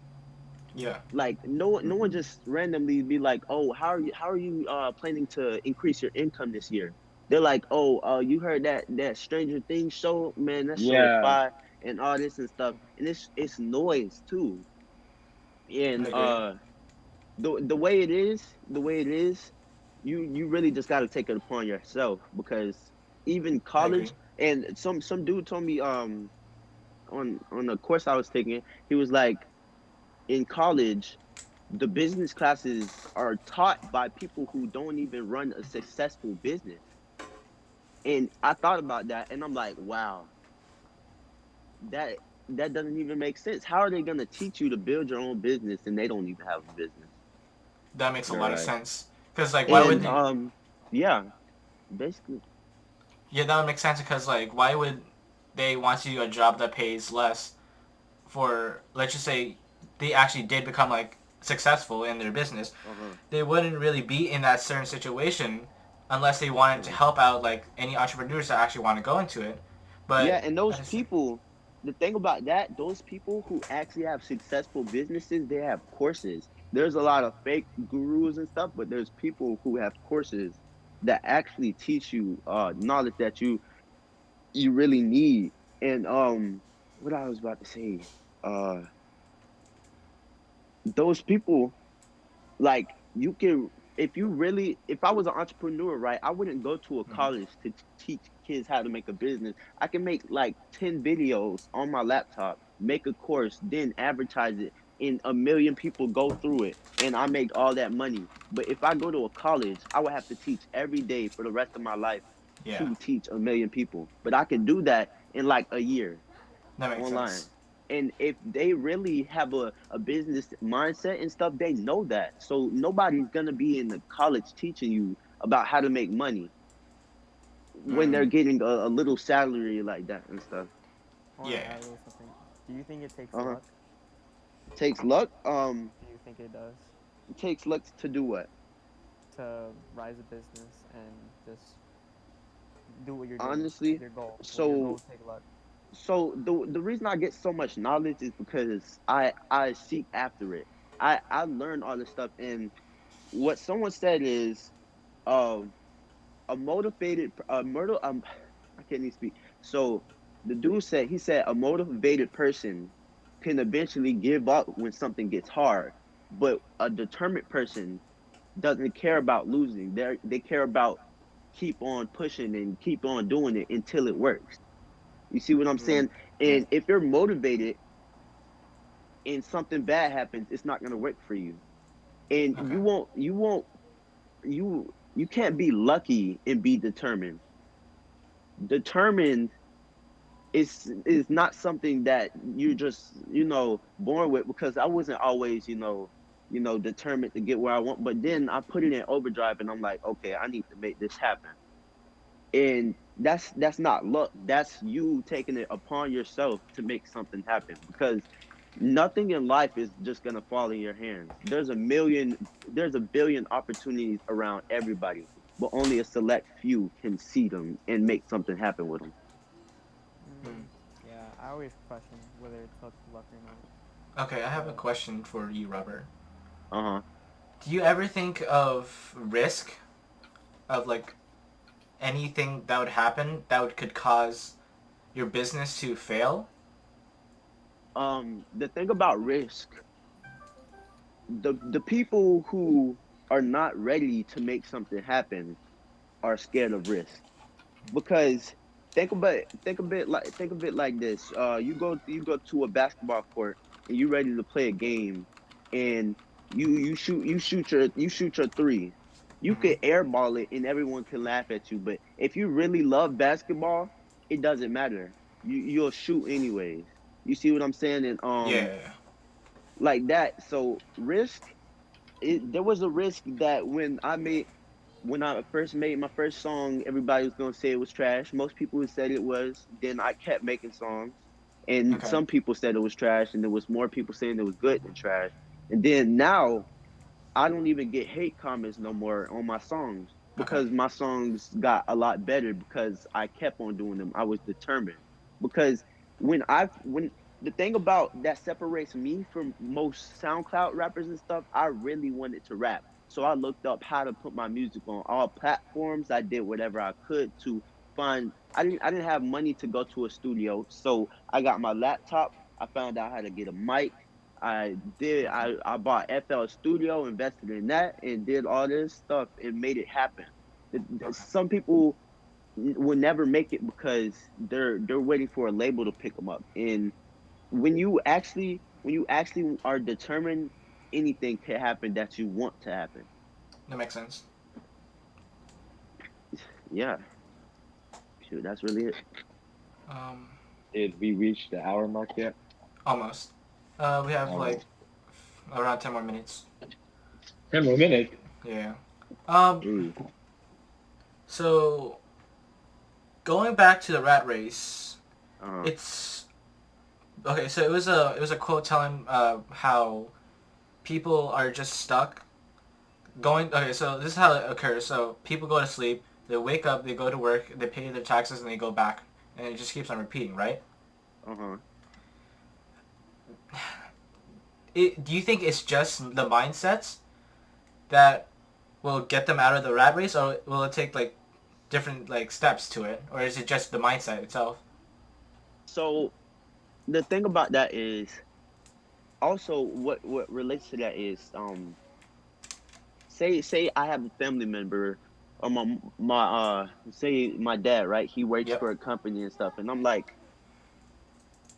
Speaker 2: Yeah,
Speaker 5: Like, no one just randomly be like, oh, how are you planning to increase your income this year? They're like, oh, you heard that Stranger Things show? Man, that show is
Speaker 1: Yeah.
Speaker 5: fire, and all this and stuff. And it's noise too. And
Speaker 2: I agree.
Speaker 5: the way it is, you really just got to take it upon yourself. Because even
Speaker 2: I agree.
Speaker 5: college, and some dude told me on a course I was taking, he was like, in college, the business classes are taught by people who don't even run a successful business. And I thought about that, and I'm like, wow, that that doesn't even make sense. How are they going to teach you to build your own business and they don't even have a business?
Speaker 2: That makes a
Speaker 1: You're
Speaker 2: lot of
Speaker 1: right.
Speaker 2: sense. Because like, why would
Speaker 5: And
Speaker 2: they?
Speaker 5: yeah, basically.
Speaker 2: Yeah, that would make sense. Because like, why would they want you to do a job that pays less for? Let's just say they actually did become like successful in their business.
Speaker 5: Uh-huh.
Speaker 2: They wouldn't really be in that certain situation unless they wanted to
Speaker 5: Uh-huh.
Speaker 2: help out like any entrepreneurs that actually want to go into it.
Speaker 5: Yeah,
Speaker 2: But
Speaker 5: and the thing about that, those people who actually have successful businesses, they have courses. There's a lot of fake gurus and stuff, but there's people who have courses that actually teach you knowledge that you really need. And what I was about to say, uh those people, like, you can, if I was an entrepreneur, right, I wouldn't go to a
Speaker 2: mhm.
Speaker 5: college to teach kids how to make a business. I can make like 10 videos on my laptop, make a course, then advertise it, and a million people go through it, and I make all that money. But if I go to a college, I would have to teach every day for the rest of my life
Speaker 2: Yeah,
Speaker 5: to teach a million people. But I can do that in like a year
Speaker 2: that makes
Speaker 5: online.
Speaker 2: sense.
Speaker 5: And if they really have a business mindset and stuff, they know that. So nobody's gonna be in the college teaching you about how to make money when they're
Speaker 2: Mm,
Speaker 5: getting a little salary like that and stuff.
Speaker 3: I want to
Speaker 2: yeah.
Speaker 3: add a little something. Do you think it takes
Speaker 5: Uh-huh.
Speaker 3: luck?
Speaker 5: Takes luck.
Speaker 3: Do you think it does
Speaker 5: It takes luck to do what?
Speaker 3: to rise a business and just do what you're doing?
Speaker 5: Honestly,
Speaker 3: Your goal. Will your
Speaker 5: so
Speaker 3: goal take luck?
Speaker 5: the reason I get so much knowledge is because I seek after it. I learn all this stuff, and what someone said is, um a motivated murder I can't even speak. So the dude said, he said a motivated person can eventually give up when something gets hard, but a determined person doesn't care about losing. They care about keep on pushing and keep on doing it until it works. You see what I'm
Speaker 2: Mm,
Speaker 5: saying?
Speaker 2: yeah.
Speaker 5: And if you're motivated and something bad happens, it's not going to work for you. And
Speaker 2: Okay.
Speaker 5: you can't be lucky and be determined. Determined is not something that you're just born with. Because I wasn't always determined to get where I want, but then I put it in overdrive and I'm like, okay, I need to make this happen. And that's not luck. That's you taking it upon yourself to make something happen. Because nothing in life is just gonna fall in your hands. There's a billion opportunities around everybody, but only a select few can see them and make something happen with them.
Speaker 2: Mm,
Speaker 3: Yeah, always question whether it's luck or not.
Speaker 2: Okay, I have a
Speaker 3: So
Speaker 2: question for you, Robert.
Speaker 5: Uh-huh.
Speaker 2: Do you ever think of risk of like anything that would happen that could cause your business to fail?
Speaker 5: The thing about risk, the people who are not ready to make something happen are scared of risk. Because think of it like this. You go to a basketball court and you ready to play a game, and you shoot your three. You
Speaker 2: Mm-hmm.
Speaker 5: could airball it and everyone can laugh at you, but if you really love basketball, it doesn't matter. You'll shoot anyways. You see what I'm saying? And
Speaker 2: Yeah.
Speaker 5: like that. So risk, there was a risk that when I first made my first song, everybody was gonna say it was trash. Most people said it was. Then I kept making songs, and
Speaker 2: Okay.
Speaker 5: some people said it was trash, and there was more people saying it was good than trash. And then now I don't even get hate comments no more on my songs
Speaker 2: Okay.
Speaker 5: because my songs got a lot better because I kept on doing them. I was determined. Because when the thing about that separates me from most SoundCloud rappers and stuff, I really wanted to rap. So I looked up how to put my music on all platforms. I did whatever I could to find I didn't have money to go to a studio. So I got my laptop. I found out how to get a mic.
Speaker 2: Okay.
Speaker 5: I bought FL Studio, invested in that, and did all this stuff and made it happen.
Speaker 2: Okay.
Speaker 5: Some people will never make it because they're waiting for a label to pick them up. And when you actually are determined, anything can happen that you want to happen.
Speaker 2: That makes sense.
Speaker 5: Yeah, shoot, that's really it.
Speaker 2: Um,
Speaker 1: Did we reach the hour mark yet?
Speaker 2: almost. We have like
Speaker 1: Almost.
Speaker 2: around 10 more minutes.
Speaker 1: 10 more minutes.
Speaker 2: Yeah. Um,
Speaker 5: Ooh,
Speaker 2: so going back to the rat race,
Speaker 5: uh-huh.
Speaker 2: it's okay. So it was a quote telling how people are just stuck going. Okay, so this is how it occurs. So people go to sleep, they wake up, they go to work, they pay their taxes, and they go back, and it just keeps on repeating, right?
Speaker 5: Uh-huh.
Speaker 2: Do you think it's just the mindsets that will get them out of the rat race, or will it take like different like steps to it, or is it just the mindset itself?
Speaker 5: So the thing about that is also what relates to that is say I have a family member or my say my dad, right? He works
Speaker 2: Yep.
Speaker 5: for a company and stuff, and I'm like,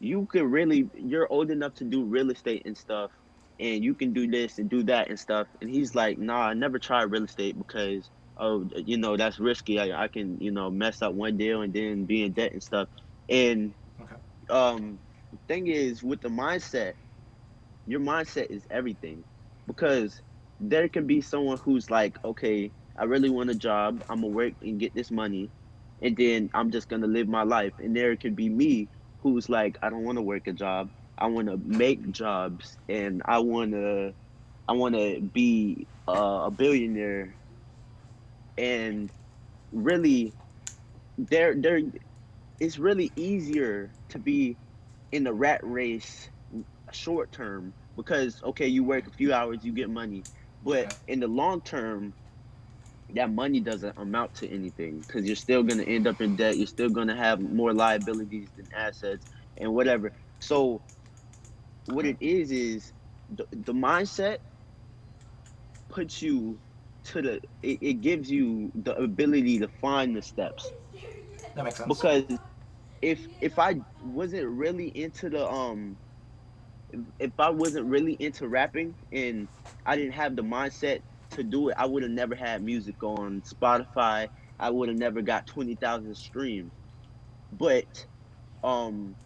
Speaker 5: you're old enough to do real estate and stuff, and you can do this and do that and stuff. And he's like, nah, I never tried real estate because that's risky. I can mess up one deal and then be in debt and stuff. And
Speaker 2: Okay.
Speaker 5: the thing is with the mindset, your mindset is everything, because there can be someone who's like, okay, I really want a job, I'm gonna work and get this money, and then I'm just gonna live my life. And there could be me who's like, I don't want to work a job, I want to make jobs, and I want to be a billionaire. And really, there it's really easier to be in the rat race short term, because okay, you work a few hours, you get money, but
Speaker 2: Okay.
Speaker 5: in the long term, that money doesn't amount to anything, because you're still going to end up in debt, you're still going to have more liabilities than assets and whatever. So what
Speaker 2: Okay.
Speaker 5: it is the mindset puts you it gives you the ability to find the steps.
Speaker 2: That makes sense.
Speaker 5: Because if I wasn't really into the if I wasn't really into rapping and I didn't have the mindset to do it, I would have never had music on Spotify. I would have never got 20,000 streams. But um,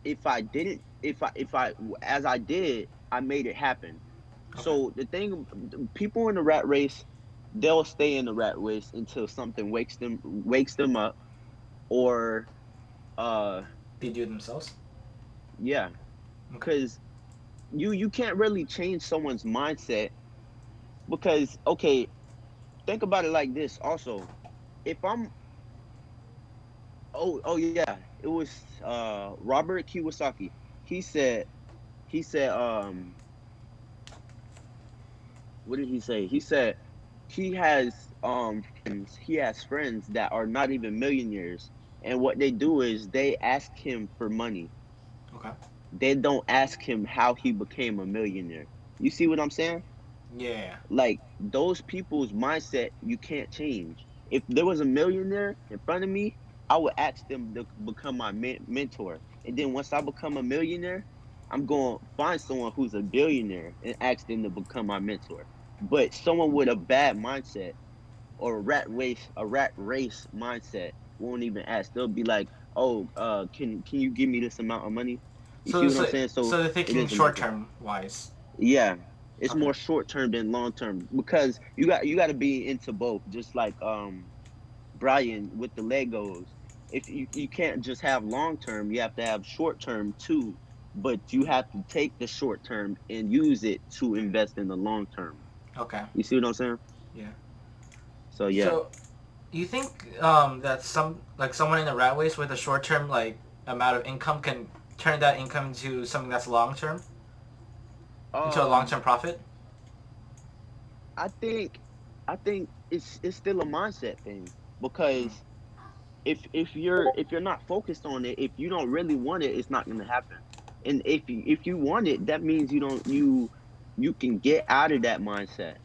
Speaker 5: if I didn't, if I as I did, I made it happen.
Speaker 2: Okay.
Speaker 5: So the thing, people in the rat race, they'll stay in the rat race until something wakes them up, or uh,
Speaker 2: They do it themselves.
Speaker 5: yeah,
Speaker 2: Okay.
Speaker 5: because you can't really change someone's mindset. Because okay, think about it like this also. If I'm Oh yeah, it was Robert Kiyosaki. He said he said what did he say? He said he has friends that are not even millionaires, and what they do is they ask him for money.
Speaker 2: Okay.
Speaker 5: They don't ask him how he became a millionaire. You see what I'm saying?
Speaker 2: Yeah.
Speaker 5: Like those people's mindset you can't change. If there was a millionaire in front of me, I would ask them to become my mentor. And then once I become a millionaire, I'm going to find someone who's a billionaire and ask them to become my mentor. But someone with a bad mindset or a rat race mindset won't even ask. They'll be like, "Oh, can you give me this amount of money?" You see
Speaker 2: So
Speaker 5: what I'm
Speaker 2: so
Speaker 5: saying? So
Speaker 2: so they're
Speaker 5: it
Speaker 2: thinking
Speaker 5: doesn't
Speaker 2: short
Speaker 5: matter.
Speaker 2: term wise.
Speaker 5: Yeah, it's
Speaker 2: Okay.
Speaker 5: more short term than long term because you got to be into both. Just like Brian with the Legos. If you can't just have long term, you have to have short term too. But you have to take the short term and use it to invest in the long term.
Speaker 2: Okay.
Speaker 5: You see what I'm saying?
Speaker 2: Yeah.
Speaker 5: So yeah.
Speaker 2: So you think that someone in the rat race with a short term like amount of income can turn that income into something that's long term, into a long
Speaker 5: Um,
Speaker 2: term profit?
Speaker 5: I think I think it's still a mindset thing
Speaker 2: Mm.
Speaker 5: because if you're not focused on it, if you don't really want it, it's not going to happen. And if you want it, that means you can get out of that mindset.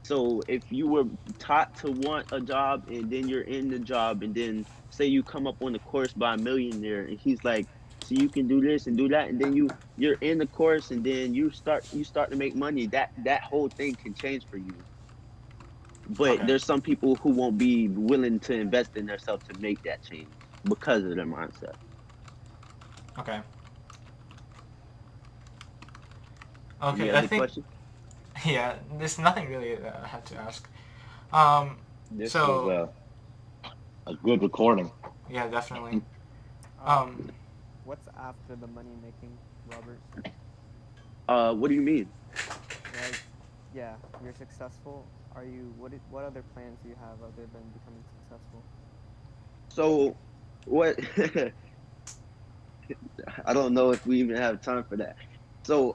Speaker 5: So if you were taught to want a job and then you're in the job and then say you come up on the course by a millionaire and he's like, so you can do this and do that, and then you're in the course and then you start to make money, that whole thing can change for you. But
Speaker 2: Okay.
Speaker 5: there's some people who won't be willing to invest in themselves to make that change because of their mindset.
Speaker 2: Okay.
Speaker 5: Any
Speaker 2: Okay. I
Speaker 5: other
Speaker 2: think
Speaker 5: question?
Speaker 2: yeah. There's nothing really that I have to ask. Um.
Speaker 1: This was
Speaker 2: So
Speaker 1: a good recording.
Speaker 2: yeah, definitely. Um.
Speaker 3: Um, what's after the money making, Robert?
Speaker 5: What do you mean?
Speaker 3: Like, yeah, you're successful. Are you what other plans do you have other than becoming successful?
Speaker 5: So what? I don't know if we even have time for that. So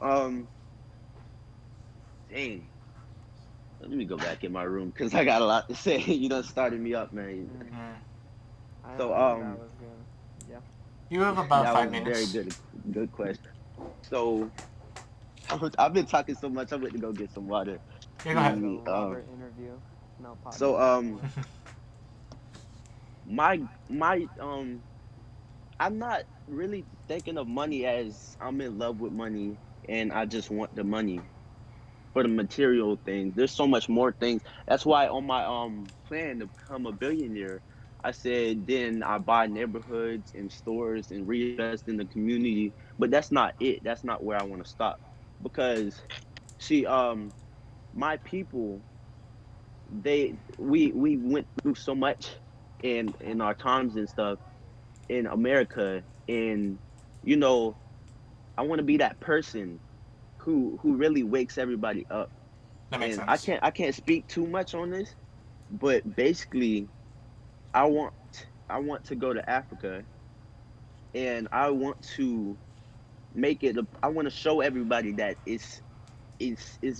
Speaker 5: dang, let me go back in my room because I got a lot to say. You done started me up, man.
Speaker 3: Mm,
Speaker 2: mm.
Speaker 5: So
Speaker 3: I know that was good. Yeah.
Speaker 2: You have about
Speaker 5: that
Speaker 2: five
Speaker 5: was very
Speaker 2: minutes.
Speaker 5: good question. So I've been talking so much. I went to go get some water.
Speaker 2: Yeah. Go
Speaker 3: This
Speaker 2: ahead.
Speaker 3: is a
Speaker 5: Excuse me.
Speaker 3: Robert interview, no
Speaker 5: So
Speaker 3: podcast anymore.
Speaker 5: my I'm not really thinking of money as I'm in love with money and I just want the money for the material things. There's so much more things. That's why on my plan to become a billionaire, I said then I buy neighborhoods and stores and reinvest in the community. But that's not it. That's not where I want to stop. Because see, my people, we went through so much in our times and stuff in America, and you know, I want to be that person who really wakes everybody up.
Speaker 2: That makes
Speaker 5: And
Speaker 2: sense.
Speaker 5: I can't speak too much on this, but basically, I want I want to go to Africa and I want to make it. I want to show everybody that it's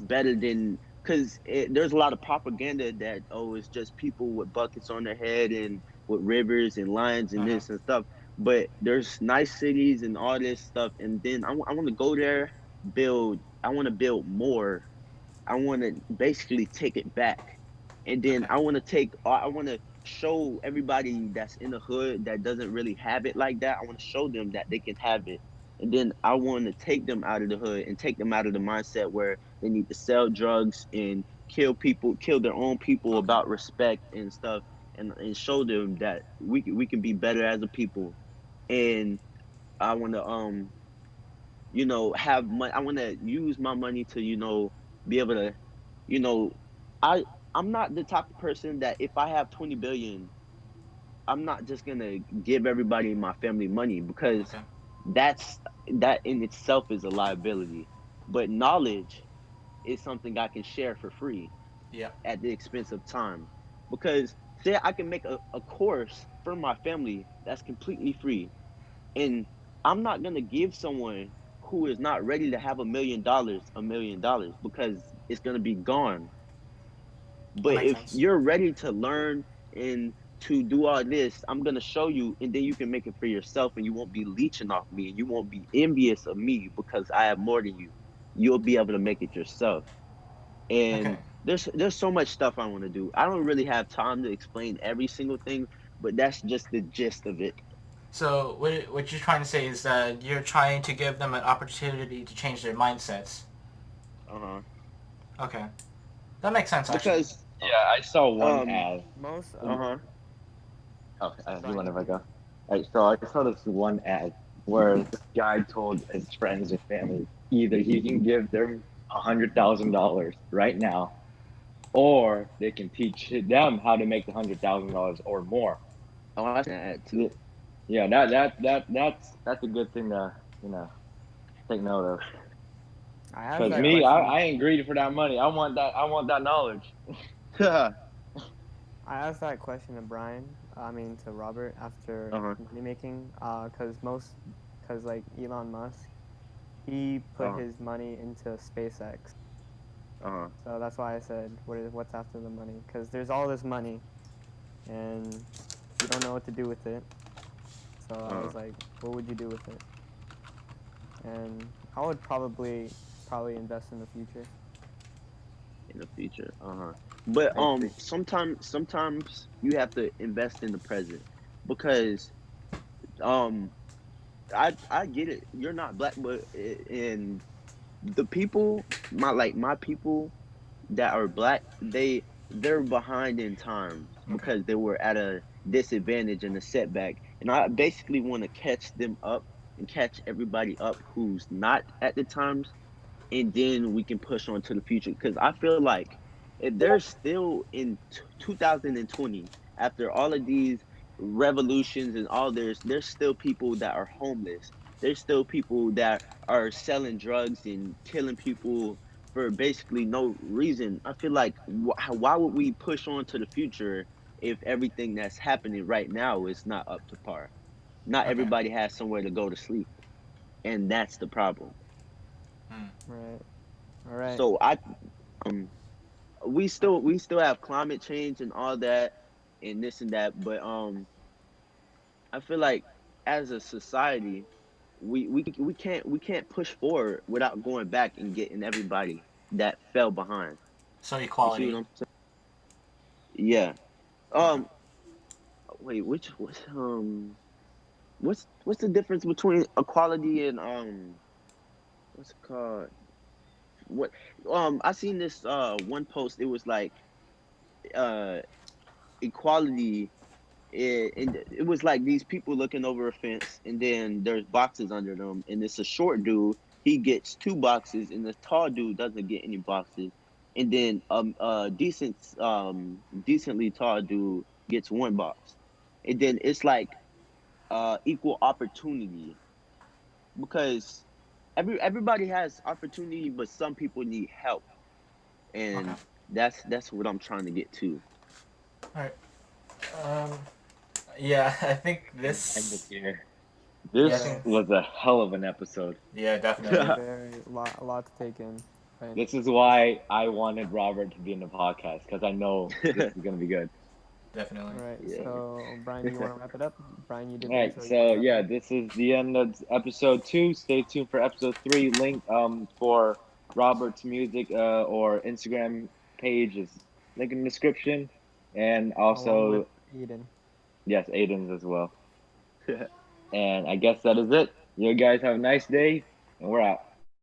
Speaker 5: better than because there's a lot of propaganda that it's just people with buckets on their head and with rivers and lions and
Speaker 2: Uh-huh.
Speaker 5: this and stuff. But there's nice cities and all this stuff, and then I want to go there, build. I want to build more. I want to basically take it back. And then
Speaker 2: Okay.
Speaker 5: I want to show everybody that's in the hood that doesn't really have it like that. I want to show them that they can have it. And then I want to take them out of the hood and take them out of the mindset where they need to sell drugs and kill people, kill their own people
Speaker 2: Okay.
Speaker 5: about respect and stuff, and show them that we can be better as a people. And I want to have money. I want to use my money to, be able to, you know, I I'm not the type of person that if I have 20 billion, I'm not just gonna give everybody in my family money because
Speaker 2: Okay.
Speaker 5: that's that in itself is a liability. But knowledge is something I can share for free
Speaker 2: Yeah.
Speaker 5: at the expense of time. Because say I can make a course for my family, that's completely free. And I'm not gonna give someone who is not ready to have $1 million because it's gonna be gone.
Speaker 2: That
Speaker 5: But
Speaker 2: makes
Speaker 5: if
Speaker 2: sense.
Speaker 5: you're ready to learn and to do all this, I'm gonna show you, and then you can make it for yourself, and you won't be leeching off me, and you won't be envious of me because I have more than you. You'll be able to make it yourself.
Speaker 2: Okay.
Speaker 5: And there's so much stuff I want to do. I don't really have time to explain every single thing, but that's just the gist of it.
Speaker 2: So what you're trying to say is that you're trying to give them an opportunity to change their mindsets.
Speaker 5: Uh huh.
Speaker 2: Okay, that makes sense actually.
Speaker 5: Because
Speaker 1: Yeah, I saw one
Speaker 5: um
Speaker 1: ad.
Speaker 3: Most
Speaker 5: uh huh.
Speaker 1: Okay, you
Speaker 3: Brian,
Speaker 1: want
Speaker 3: you
Speaker 1: to
Speaker 3: can
Speaker 1: go?
Speaker 3: go.
Speaker 1: Right, so I saw this one ad where this guy told his friends and family either he can give them $100,000 right now, or they can teach them how to make the $100,000 or more.
Speaker 5: Oh, I seen that ad
Speaker 1: Yeah,
Speaker 5: too.
Speaker 1: yeah, that's a good thing to take note of.
Speaker 3: I asked
Speaker 1: Cause
Speaker 3: that
Speaker 1: me,
Speaker 3: question.
Speaker 1: I ain't greedy for that money. I want that knowledge.
Speaker 5: Uh
Speaker 3: I asked that question to Brian. I mean to Robert after
Speaker 5: huh.
Speaker 3: money making. Cause like Elon Musk, he put
Speaker 5: Uh
Speaker 3: his money into SpaceX.
Speaker 5: huh.
Speaker 3: So that's why I said, what's after the money? Cause there's all this money, and you don't know what to do with it. So I
Speaker 5: Uh
Speaker 3: was like, what would you do with it? And I would probably invest in the future.
Speaker 5: in the future. Uh huh. But
Speaker 3: I agree.
Speaker 5: sometimes you have to invest in the present because um I get it. You're not black, but in the people, my people that are black, they're behind in times
Speaker 2: Okay.
Speaker 5: because they were at a disadvantage and a setback. And I basically want to catch them up and catch everybody up who's not at the times, and then we can push on to the future. Because I feel like if they're still in 2020, after all of these revolutions and all this, there's still people that are homeless. There's still people that are selling drugs and killing people for basically no reason. I feel like why would we push on to the future if everything that's happening right now is not up to par? Not
Speaker 2: Okay.
Speaker 5: everybody has somewhere to go to sleep, and that's the problem.
Speaker 2: Hmm.
Speaker 3: Right. All right.
Speaker 5: So um we still have climate change and all that and this and that, but I feel like as a society we can't push forward without going back and getting everybody that fell behind.
Speaker 2: So
Speaker 5: You see what
Speaker 2: equality.
Speaker 5: I'm saying? Yeah.
Speaker 2: Okay.
Speaker 5: um Wait, what's the difference between equality and what's it called, what I seen this one post. It was like uh equality. And it was like these people looking over a fence, and then there's boxes under them, and it's a short dude. He gets two boxes, and the tall dude doesn't get any boxes. And then decently tall dude gets one box. And then it's like equal opportunity because everybody has opportunity, but some people need help,
Speaker 2: Okay.
Speaker 5: and that's what I'm trying to get to.
Speaker 2: All right. Um. Yeah. I think
Speaker 1: End it
Speaker 2: this.
Speaker 1: here.
Speaker 2: Yeah. I
Speaker 1: This
Speaker 2: think.
Speaker 3: Yes.
Speaker 1: was a hell of an episode.
Speaker 2: Yeah. Definitely.
Speaker 3: Very a lot to take in. Right.
Speaker 1: This is why I wanted Robert to be in the podcast because I know this is gonna be good.
Speaker 3: All
Speaker 2: Definitely.
Speaker 3: right.
Speaker 5: Yeah.
Speaker 3: So Brian, do you want to wrap it up? Brian, you did
Speaker 1: All
Speaker 3: the
Speaker 1: right,
Speaker 3: intro. You want
Speaker 1: so
Speaker 3: to wrap it
Speaker 1: yeah,
Speaker 3: up?
Speaker 1: this is the end of episode 2. Stay tuned for episode 3. Link for Robert's music or Instagram page is link in the description, and
Speaker 3: Along with
Speaker 1: also
Speaker 3: Eden.
Speaker 1: yes, Aiden's as well. And I guess that is it. You guys have a nice day, and we're out.